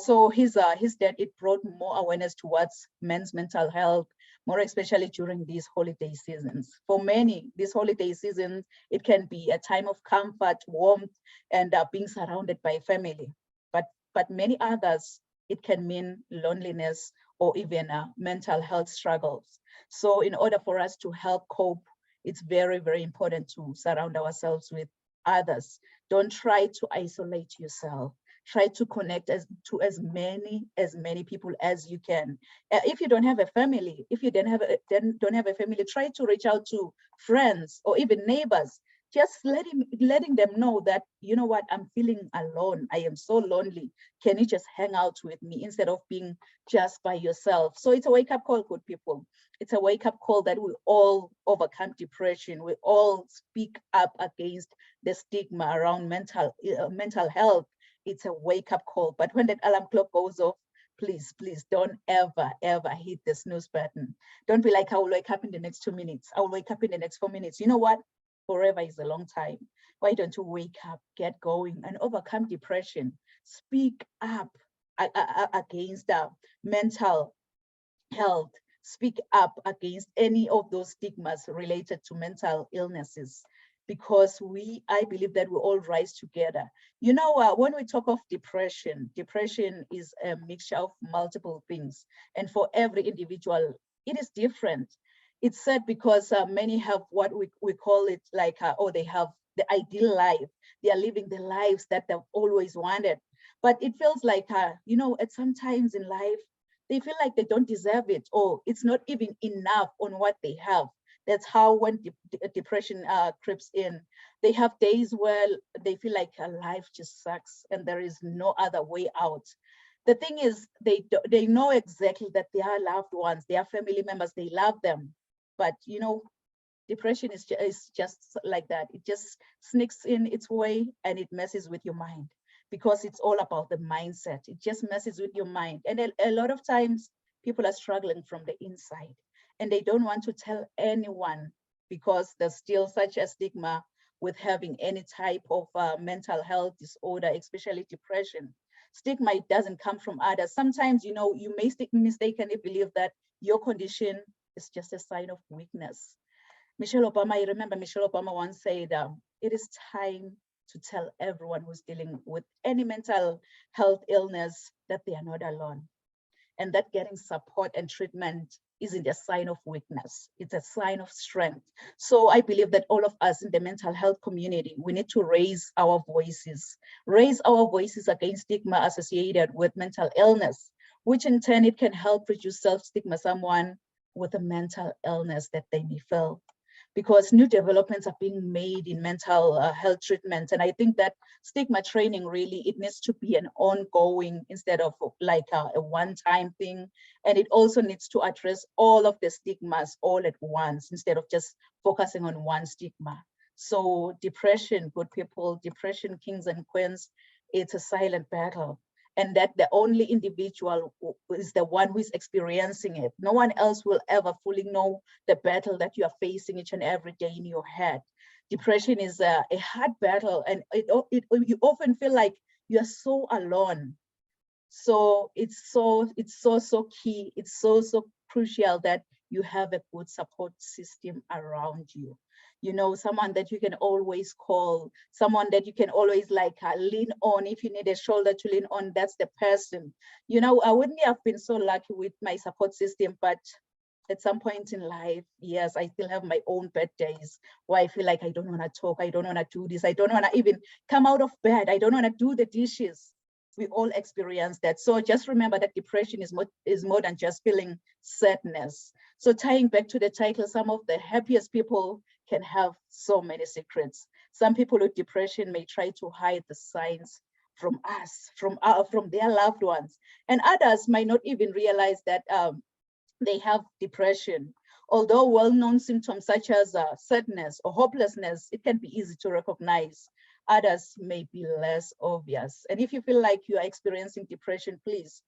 So his death, it brought more awareness towards men's mental health, more especially during these holiday seasons. For many, this holiday season, it can be a time of comfort, warmth, and being surrounded by family. But many others, it can mean loneliness or even mental health struggles. So in order for us to help cope, it's very, very important to surround ourselves with others. Don't try to isolate yourself. Try to connect to as many people as you can. If you don't have a family, if you don't have a family, try to reach out to friends or even neighbors. Just letting them know that, you know what, I'm feeling alone. I am so lonely. Can you just hang out with me instead of being just by yourself? So it's a wake-up call, good people. It's a wake-up call that we all overcome depression. We all speak up against the stigma around mental health. It's a wake-up call. But when that alarm clock goes off, please don't ever hit the snooze button. Don't be like, I will wake up in the next 2 minutes. I will wake up in the next 4 minutes. You know what? Forever is a long time. Why don't you wake up, get going, and overcome depression? Speak up against mental health. Speak up against any of those stigmas related to mental illnesses, because I believe that we all rise together. You know, when we talk of depression is a mixture of multiple things. And for every individual, it is different. It's sad because many have what we call it like, they have the ideal life. They are living the lives that they've always wanted. But it feels like, you know, at some times in life, they feel like they don't deserve it, or it's not even enough on what they have. That's how when depression creeps in, they have days where they feel like life just sucks and there is no other way out. The thing is, they know exactly that their loved ones, their family members, they love them. But you know, depression is just like that. It just sneaks in its way and it messes with your mind, because it's all about the mindset. It just messes with your mind. And a lot of times people are struggling from the inside and they don't want to tell anyone, because there's still such a stigma with having any type of mental health disorder, especially depression. Stigma, it doesn't come from others. Sometimes, you know, you may mistakenly believe that your condition is just a sign of weakness. Michelle Obama, I remember Michelle Obama once said, it is time to tell everyone who's dealing with any mental health illness that they are not alone, and that getting support and treatment isn't a sign of weakness, it's a sign of strength. So I believe that all of us in the mental health community, we need to raise our voices against stigma associated with mental illness, which in turn, it can help reduce self-stigma someone with a mental illness that they may feel. Because new developments are being made in mental health treatment. And I think that stigma training, really, it needs to be an ongoing instead of like a one-time thing. And it also needs to address all of the stigmas all at once, instead of just focusing on one stigma. So depression, good people, depression, kings and queens, it's a silent battle. And that the only individual is the one who is experiencing it. No one else will ever fully know the battle that you are facing each and every day in your head. Depression is a hard battle, and you often feel like you are so alone. So it's so key. It's so crucial that you have a good support system around you. You know, someone that you can always call, someone that you can always like lean on. If you need a shoulder to lean on, that's the person. You know, I wouldn't have been so lucky with my support system, but at some point in life, yes, I still have my own bad days where I feel like I don't want to talk, I don't want to do this, I don't want to even come out of bed, I don't want to do the dishes. We all experience that. So just remember that depression is more than just feeling sadness. So tying back to the title, some of the happiest people can have so many secrets. Some people with depression may try to hide the signs from us, from their loved ones. And others might not even realize that they have depression. Although well-known symptoms such as sadness or hopelessness, it can be easy to recognize. Others may be less obvious. And if you feel like you are experiencing depression, please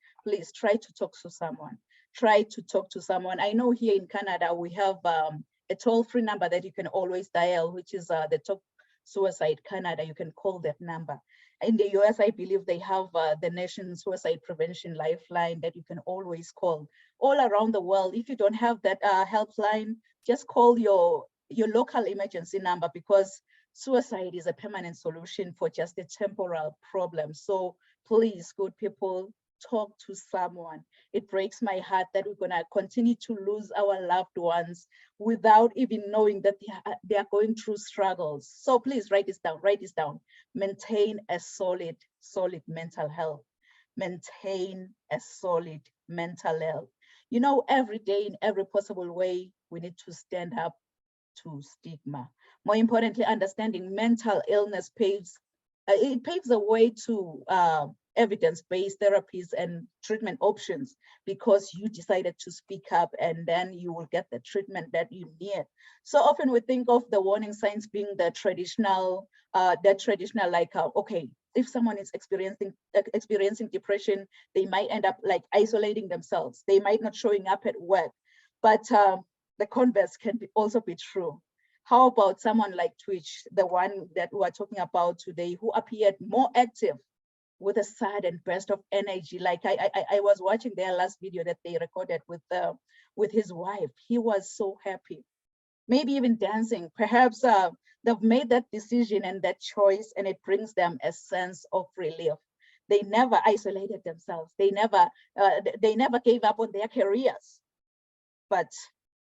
try to talk to someone. Try to talk to someone. I know here in Canada, we have a toll-free number that you can always dial, which is the Talk Suicide Canada. You can call that number. In the US, I believe they have the National Suicide Prevention Lifeline that you can always call. All around the world, if you don't have that helpline, just call your local emergency number, because suicide is a permanent solution for just a temporal problem. So please, good people, talk to someone. It breaks my heart that we're gonna continue to lose our loved ones without even knowing that they are going through struggles. So please write this down. Maintain a solid mental health. Maintain a solid mental health. You know, every day in every possible way, we need to stand up to stigma. More importantly, understanding mental illness paves a way to evidence-based therapies and treatment options, because you decided to speak up, and then you will get the treatment that you need. So often we think of the warning signs being the traditional like, okay, if someone is experiencing depression, they might end up like isolating themselves. They might not showing up at work, but the converse can also be true. How about someone like Twitch, the one that we're talking about today, who appeared more active with a sudden burst of energy? Like I was watching their last video that they recorded with his wife. He was so happy, maybe even dancing. Perhaps they've made that decision and that choice, and it brings them a sense of relief. They never isolated themselves. They never gave up on their careers, but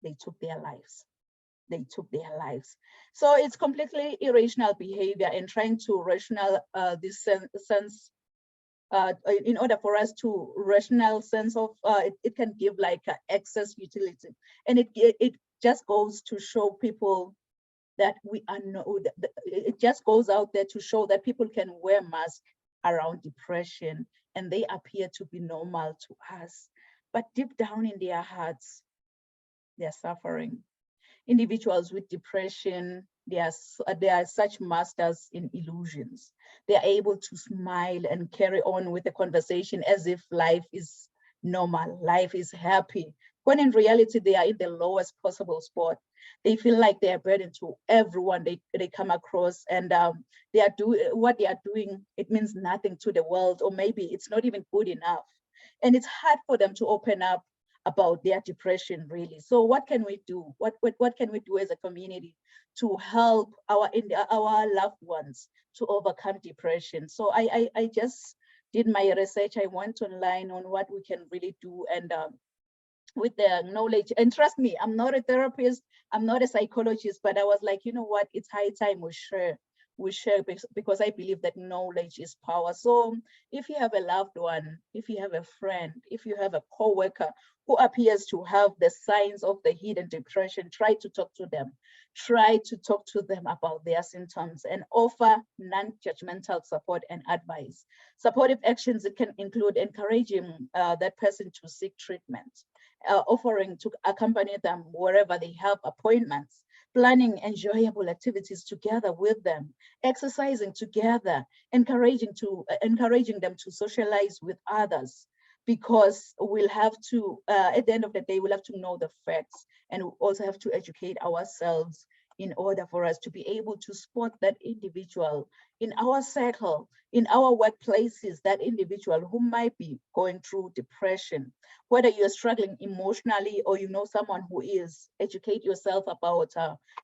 they took their lives. So it's completely irrational behavior, and trying to rational this sense in order for us to rational sense of it can give like excess utility, and it just goes to show people that it just goes out there to show that people can wear masks around depression and they appear to be normal to us, but deep down in their hearts, they're suffering. Individuals with depression, they are such masters in illusions. They are able to smile and carry on with the conversation as if life is normal, life is happy, when in reality, they are in the lowest possible spot. They feel like they are burdened to everyone they come across, and what they are doing, it means nothing to the world, or maybe it's not even good enough. And it's hard for them to open up about their depression, really. So what can we do? What can we do as a community to help our loved ones to overcome depression? So I just did my research. I went online on what we can really do, and with the knowledge, and trust me, I'm not a therapist, I'm not a psychologist, but I was like, you know what, it's high time we share, because I believe that knowledge is power. So if you have a loved one, if you have a friend, if you have a co-worker who appears to have the signs of the hidden depression, try to talk to them. Try to talk to them about their symptoms and offer non-judgmental support and advice. Supportive actions, it can include encouraging that person to seek treatment, offering to accompany them wherever they have appointments, planning enjoyable activities together with them, exercising together, encouraging them to socialize with others, because we'll have to, at the end of the day, we'll have to know the facts, and we also have to educate ourselves in order for us to be able to spot that individual in our circle, in our workplaces, that individual who might be going through depression. Whether you're struggling emotionally or you know someone who is, educate yourself about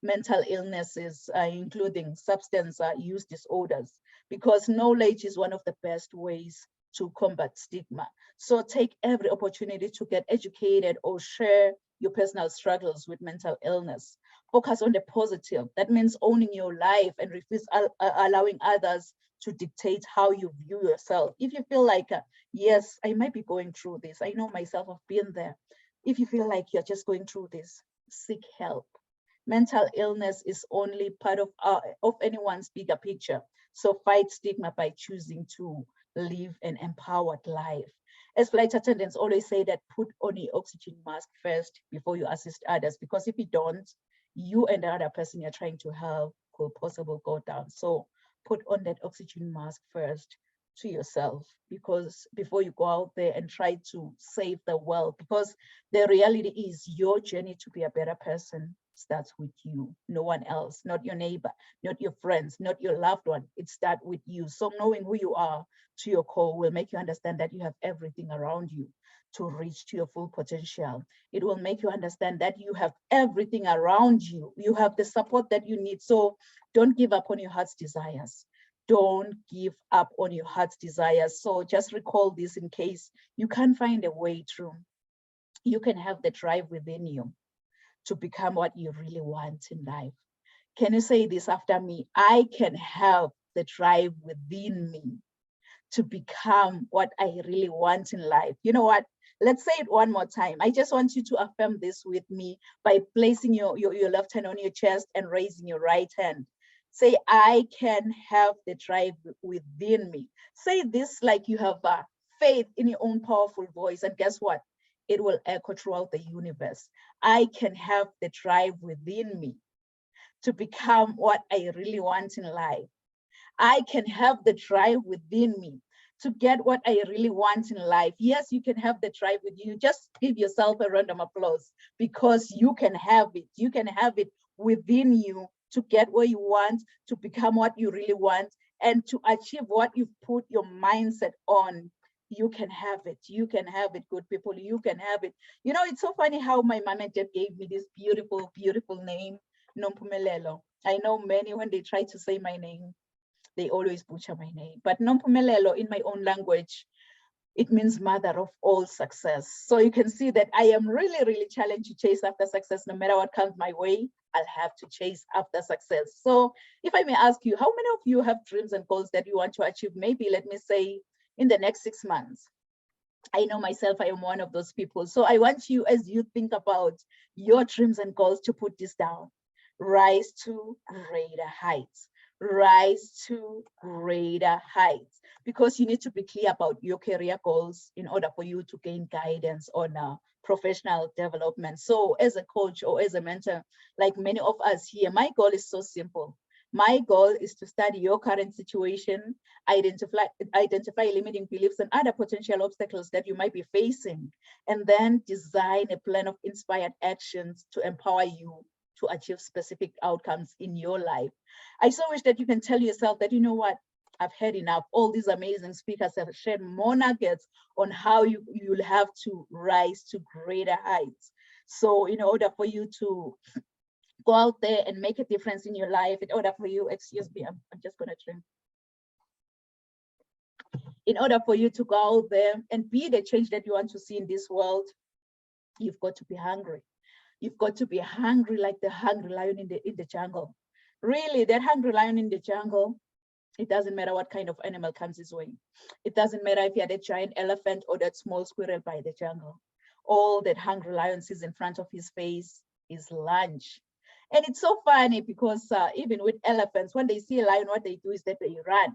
mental illnesses, including substance use disorders, because knowledge is one of the best ways to combat stigma. So take every opportunity to get educated or share your personal struggles with mental illness. Focus on the positive. That means owning your life and refuse allowing others to dictate how you view yourself. If you feel like, yes, I might be going through this, I know myself, I've been there. If you feel like you're just going through this, seek help. Mental illness is only part of anyone's bigger picture. So fight stigma by choosing to live an empowered life. As flight attendants always say, that put on your oxygen mask first before you assist others, because if you don't, you and the other person you're trying to help could possibly go down. So put on that oxygen mask first to yourself, because before you go out there and try to save the world, because the reality is your journey to be a better person starts with you, no one else, not your neighbor, not your friends, not your loved one. It starts with you. So knowing who you are to your core will make you understand that you have everything around you to reach to your full potential. It will make you understand that you have everything around you. You have the support that you need. So don't give up on your heart's desires. Don't give up on your heart's desires. So just recall this in case you can't find a way through. You can have the drive within you to become what you really want in life. Can you say this after me? I can have the drive within me to become what I really want in life. You know what? Let's say it one more time. I just want you to affirm this with me by placing your left hand on your chest and raising your right hand. Say, I can have the drive within me. Say this like you have faith in your own powerful voice. And guess what? It will echo throughout the universe. I can have the drive within me to become what I really want in life. I can have the drive within me to get what I really want in life. Yes, you can have the drive with you. Just give yourself a round of applause, because you can have it. You can have it within you to get where you want, to become what you really want, and to achieve what you've put your mindset on. You can have it. You can have it, good people. You can have it. You know, it's so funny how my mom and dad gave me this beautiful, beautiful name, Nompumelelo. I know many, when they try to say my name, they always butcher my name. But Nompumelelo, in my own language, it means mother of all success. So you can see that I am really, really challenged to chase after success. No matter what comes my way, I'll have to chase after success. So if I may ask you, how many of you have dreams and goals that you want to achieve? Maybe, let me say, in the next 6 months. I know myself, I am one of those people. So I want you, as you think about your dreams and goals, to put this down. Rise to greater heights. Rise to greater heights. Because you need to be clear about your career goals in order for you to gain guidance on professional development. So as a coach or as a mentor, like many of us here, my goal is so simple. My goal is to study your current situation, identify limiting beliefs and other potential obstacles that you might be facing, and then design a plan of inspired actions to empower you to achieve specific outcomes in your life. I so wish that you can tell yourself that, you know what, I've had enough. All these amazing speakers have shared more nuggets on how you'll have to rise to greater heights. So in order for you to go out there and make a difference in your life, in order for you, excuse me, I'm just gonna drink. In order for you to go out there and be the change that you want to see in this world, you've got to be hungry. You've got to be hungry like the hungry lion in the jungle. Really, that hungry lion in the jungle, it doesn't matter what kind of animal comes his way. It doesn't matter if you're that giant elephant or that small squirrel by the jungle. All that hungry lion sees in front of his face is lunch. And it's so funny because even with elephants, when they see a lion, what they do is that they run.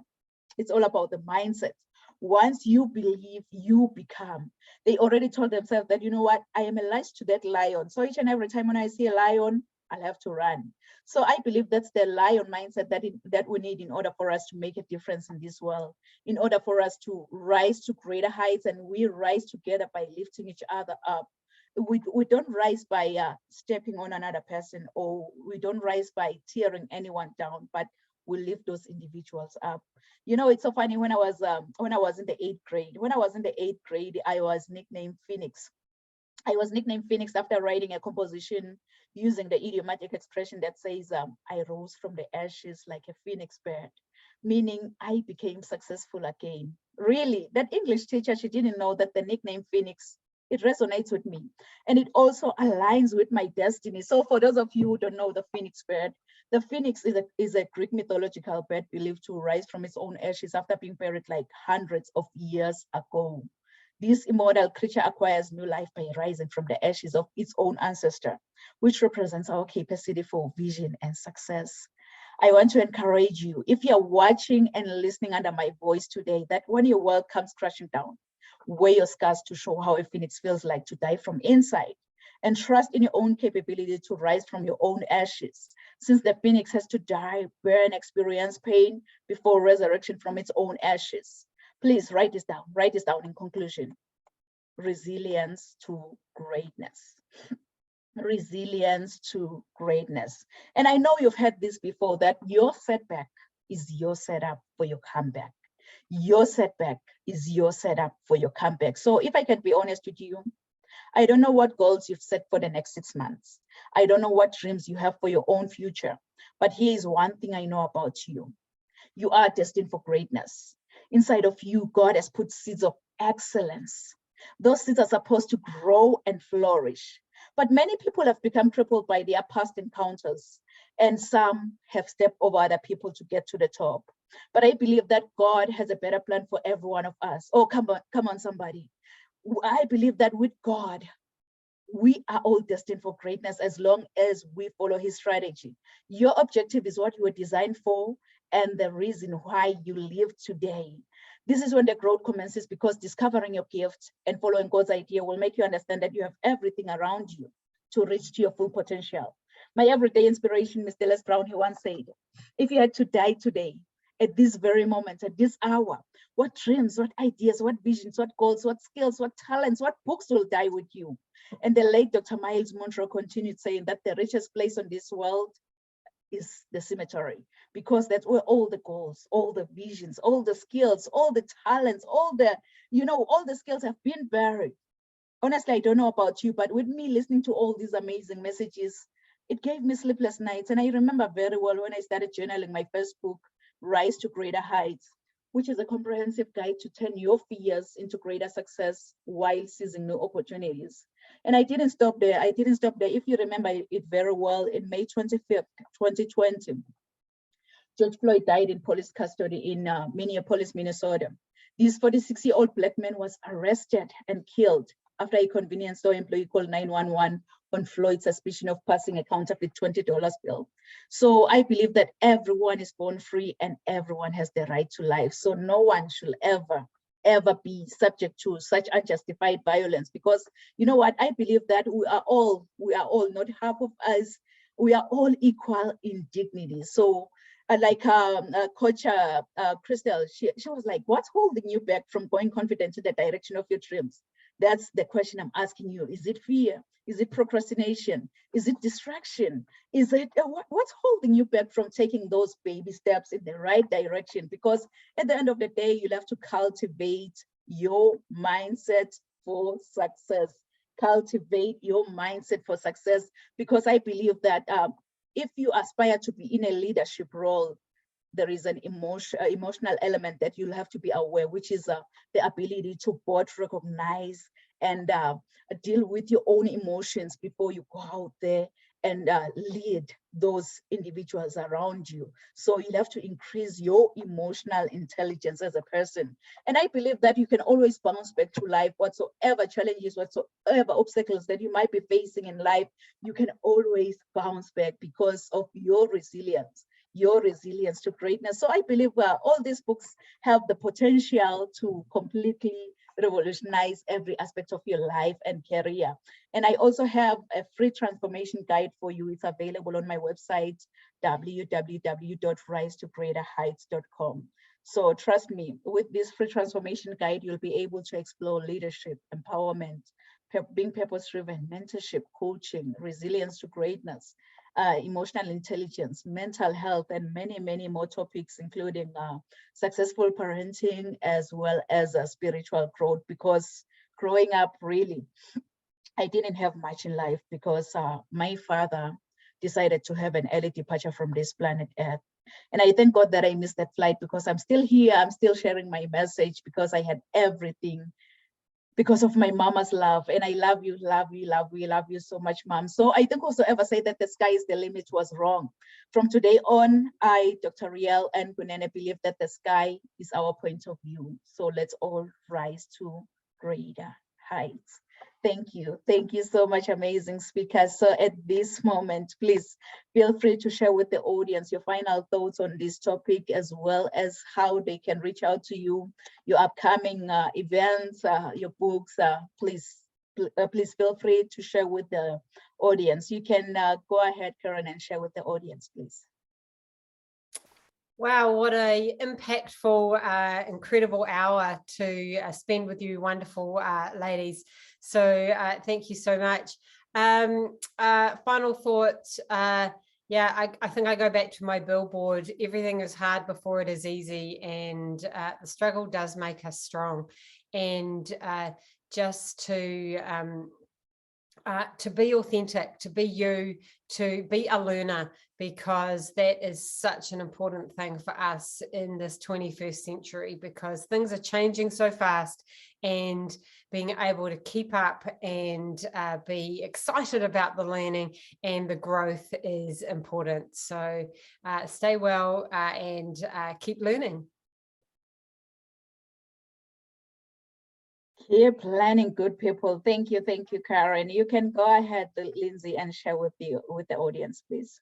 It's all about the mindset. Once you believe, you become. They already told themselves that, you know what, I am a lunch to that lion. So each and every time when I see a lion, I'll have to run. So I believe that's the lion mindset that we need in order for us to make a difference in this world, in order for us to rise to greater heights, and we rise together by lifting each other up. We don't rise by stepping on another person, or we don't rise by tearing anyone down, but we lift those individuals up. You know, it's so funny, when I was in the 8th grade, I was nicknamed Phoenix. I was nicknamed Phoenix after writing a composition using the idiomatic expression that says, I rose from the ashes like a phoenix bird, meaning I became successful again. Really, that English teacher, she didn't know that the nickname Phoenix It resonates with me. And it also aligns with my destiny. So for those of you who don't know the phoenix bird, the phoenix is a Greek mythological bird believed to rise from its own ashes after being buried like hundreds of years ago. This immortal creature acquires new life by rising from the ashes of its own ancestor, which represents our capacity for vision and success. I want to encourage you, if you're watching and listening under my voice today, that when your world comes crashing down, wear your scars to show how a phoenix feels like to die from inside, and trust in your own capability to rise from your own ashes. Since the phoenix has to die, burn, experience pain before resurrection from its own ashes. Please write this down. Write this down in conclusion. Resilience to greatness. Resilience to greatness. And I know you've heard this before, that your setback is your setup for your comeback. Your setback is your setup for your comeback. So if I can be honest with you, I don't know what goals you've set for the next 6 months. I don't know what dreams you have for your own future, but here is one thing I know about you. You are destined for greatness. Inside of you, God has put seeds of excellence. Those seeds are supposed to grow and flourish. But many people have become crippled by their past encounters, and some have stepped over other people to get to the top. But I believe that God has a better plan for every one of us. Oh, come on, somebody. I believe that with God, we are all destined for greatness as long as we follow his strategy. Your objective is what you were designed for and the reason why you live today. This is when the growth commences, because discovering your gift and following God's idea will make you understand that you have everything around you to reach to your full potential. My everyday inspiration, Mr. Les Brown, he once said, if you had to die today, at this very moment, at this hour, what dreams, what ideas, what visions, what goals, what skills, what talents, what books will die with you? And the late Dr. Miles Monroe continued saying that the richest place on this world is the cemetery, because that's where all the goals, all the visions, all the skills, all the talents, all the skills have been buried. Honestly, I don't know about you, but with me listening to all these amazing messages, it gave me sleepless nights. And I remember very well when I started journaling my first book, Rise to Greater Heights, which is a comprehensive guide to turn your fears into greater success while seizing new opportunities. And I didn't stop there. If you remember it very well, in May 25th, 2020, George Floyd died in police custody in Minneapolis, Minnesota. This 46-year-old Black man was arrested and killed after a convenience store employee called 911 on Floyd's suspicion of passing a counterfeit $20 bill. So I believe that everyone is born free and everyone has the right to life. So no one should ever be subject to such unjustified violence, because you know what, I believe that we are all, not half of us, we are all equal in dignity. So Coach Crystal, she was like, what's holding you back from going confident to the direction of your dreams? That's the question I'm asking you. Is it fear? Is it procrastination? Is it distraction? Is it what's holding you back from taking those baby steps in the right direction? Because at the end of the day, you'll have to cultivate your mindset for success. Cultivate your mindset for success, because I believe that if you aspire to be in a leadership role, there is an emotional element that you'll have to be aware, which is the ability to both recognize and deal with your own emotions before you go out there and lead those individuals around you. So you'll have to increase your emotional intelligence as a person. And I believe that you can always bounce back to life, whatsoever challenges, whatsoever obstacles that you might be facing in life, you can always bounce back because of your resilience to greatness. So I believe all these books have the potential to completely revolutionize every aspect of your life and career. And I also have a free transformation guide for you. It's available on my website, www.risetogreaterheights.com. So trust me, with this free transformation guide, you'll be able to explore leadership, empowerment, being purpose-driven, mentorship, coaching, resilience to greatness, emotional intelligence, mental health, and many, many more topics, including successful parenting, as well as spiritual growth. Because growing up, really, I didn't have much in life, because my father decided to have an early departure from this planet Earth. And I thank God that I missed that flight, because I'm still here. I'm still sharing my message, because I had everything because of my mama's love. And I love you, love you, love you, love you so much, mom. So I think whosoever say that the sky is the limit was wrong. From today on, I, Dr. Riel and Kunene, believe that the sky is our point of view. So let's all rise to greater heights. Thank you. Thank you so much, amazing speakers. So at this moment, please feel free to share with the audience your final thoughts on this topic, as well as how they can reach out to you, your upcoming events, your books. Please feel free to share with the audience. You can go ahead, Karen, and share with the audience, please. Wow, what a impactful, incredible hour to spend with you, wonderful ladies. So thank you so much. Final thoughts. Yeah, I think I go back to my billboard. Everything is hard before it is easy, and the struggle does make us strong. And just to be authentic, to be you, to be a learner, because that is such an important thing for us in this 21st century, because things are changing so fast, and being able to keep up and be excited about the learning and the growth is important. So stay well and keep learning. Keep learning, good people. Thank you, Karen. You can go ahead, Lindsay, and share with the audience, please.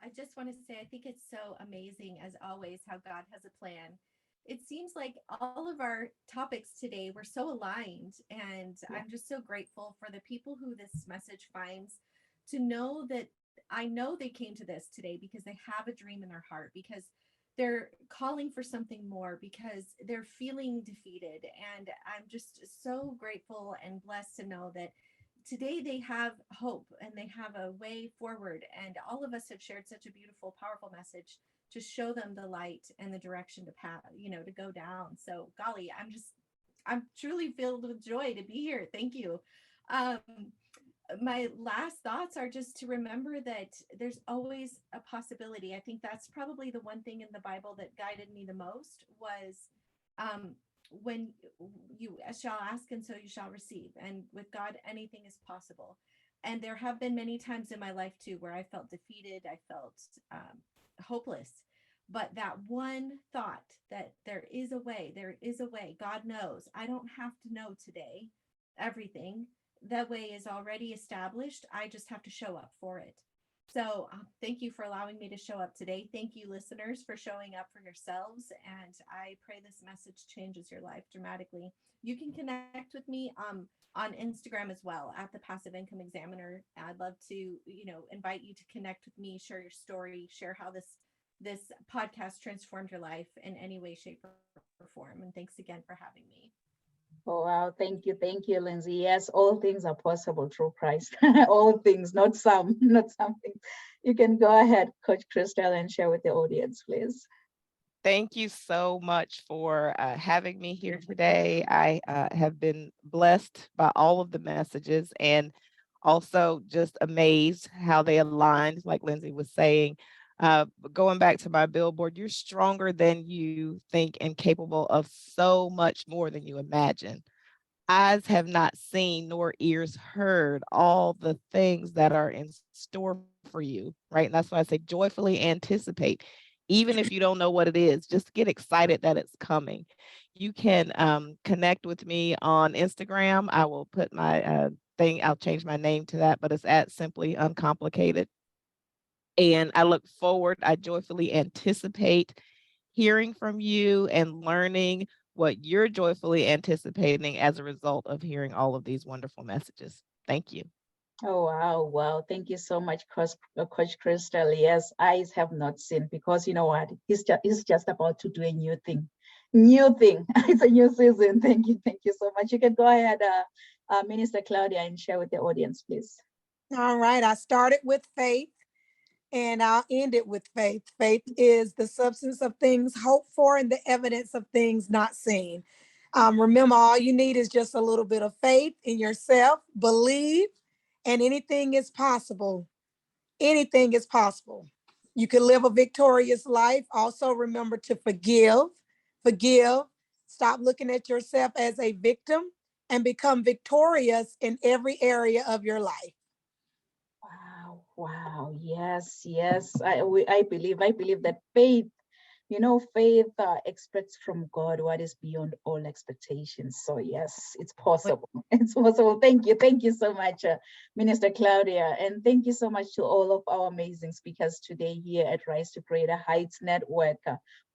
I just want to say, I think it's so amazing, as always, how God has a plan. It seems like all of our topics today were so aligned, and I'm just so grateful for the people who this message finds, to know that I know they came to this today because they have a dream in their heart, because they're calling for something more, because they're feeling defeated. And I'm just so grateful and blessed to know that today they have hope and they have a way forward. And all of us have shared such a beautiful, powerful message to show them the light and the direction to to go down. So golly, I'm truly filled with joy to be here. Thank you. My last thoughts are just to remember that there's always a possibility. I think that's probably the one thing in the Bible that guided me the most, was when you shall ask and so you shall receive. And with God, anything is possible. And there have been many times in my life too where I felt defeated, I felt hopeless. But that one thought that there is a way, God knows. I don't have to know today everything. That way is already established. I just have to show up for it. So thank you for allowing me to show up today. Thank you, listeners, for showing up for yourselves. And I pray this message changes your life dramatically. You can connect with me on Instagram as well, at the Passive Income Examiner. I'd love to, invite you to connect with me, share your story, share how this podcast transformed your life in any way, shape, or form. And thanks again for having me. Oh, wow. Thank you, Lindsay. Yes, all things are possible through Christ. All things, not some, not something. You can go ahead, Coach Crystal, and share with the audience, please. Thank you so much for having me here today. I have been blessed by all of the messages, and also just amazed how they aligned, like Lindsay was saying. Going back to my billboard, you're stronger than you think and capable of so much more than you imagine. Eyes have not seen nor ears heard all the things that are in store for you, right? And that's why I say joyfully anticipate. Even if you don't know what it is, just get excited that it's coming. You can connect with me on Instagram. I will put my thing, I'll change my name to that, but it's at Simply Uncomplicated. And I look forward, I joyfully anticipate hearing from you and learning what you're joyfully anticipating as a result of hearing all of these wonderful messages. Thank you. Oh, wow. Wow. Thank you so much, Coach Crystal. Yes, eyes have not seen, because you know what? He's just about to do a new thing. It's a new season. Thank you so much. You can go ahead, Minister Claudia, and share with the audience, please. All right. I started with faith, and I'll end it with faith. Faith is the substance of things hoped for and the evidence of things not seen. Remember, all you need is just a little bit of faith in yourself. Believe, and anything is possible. Anything is possible. You can live a victorious life. Also, remember to forgive, Stop looking at yourself as a victim and become victorious in every area of your life. Wow, wow, yes, yes. I believe that faith, faith expects from God what is beyond all expectations. So yes, it's possible. It's possible. Thank you so much, Minister Claudia, and thank you so much to all of our amazing speakers today here at Rise to Greater Heights Network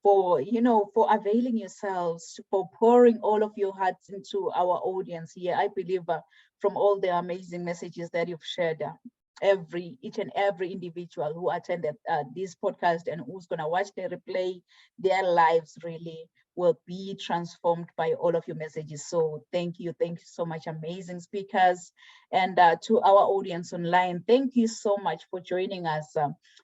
for availing yourselves, for pouring all of your hearts into our audience here. I believe from all the amazing messages that you've shared, each and every individual who attended this podcast and who's going to watch the replay, their lives really will be transformed by all of your messages. So thank you so much, amazing speakers. And to our audience online, thank you so much for joining us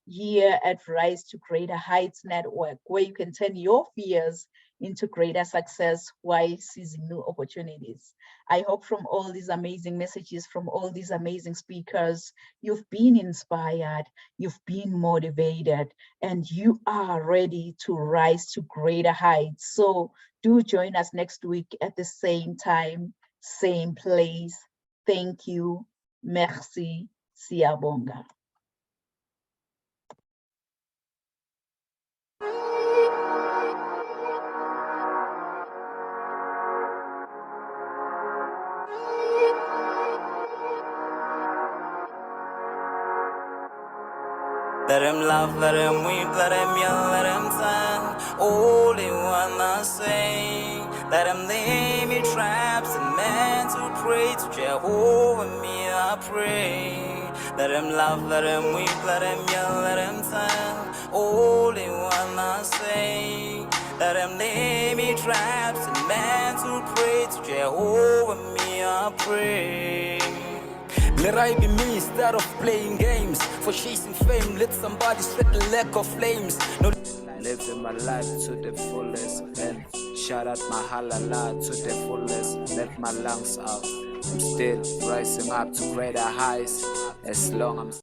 here at Rise to Greater Heights Network, where you can turn your fears into greater success while seizing new opportunities. I hope from all these amazing messages, from all these amazing speakers, you've been inspired, you've been motivated, and you are ready to rise to greater heights. So do join us next week at the same time, same place. Thank you. Merci. Siyabonga. Let him laugh, let him weep, let him yell, let him sing. All they wanna say. Let him lay me traps and men to pray to Jehovah, me I pray. Let him laugh, let him weep, let him yell, let him sing. All they wanna say. Let him lay me traps and men to pray to Jehovah, me I pray. Let I be me instead of playing games. For chasing fame, let somebody sweat the lack of flames. No, living my life to the fullest and shout out my halala to the fullest. Let my lungs out. I'm still rising up to greater heights as long as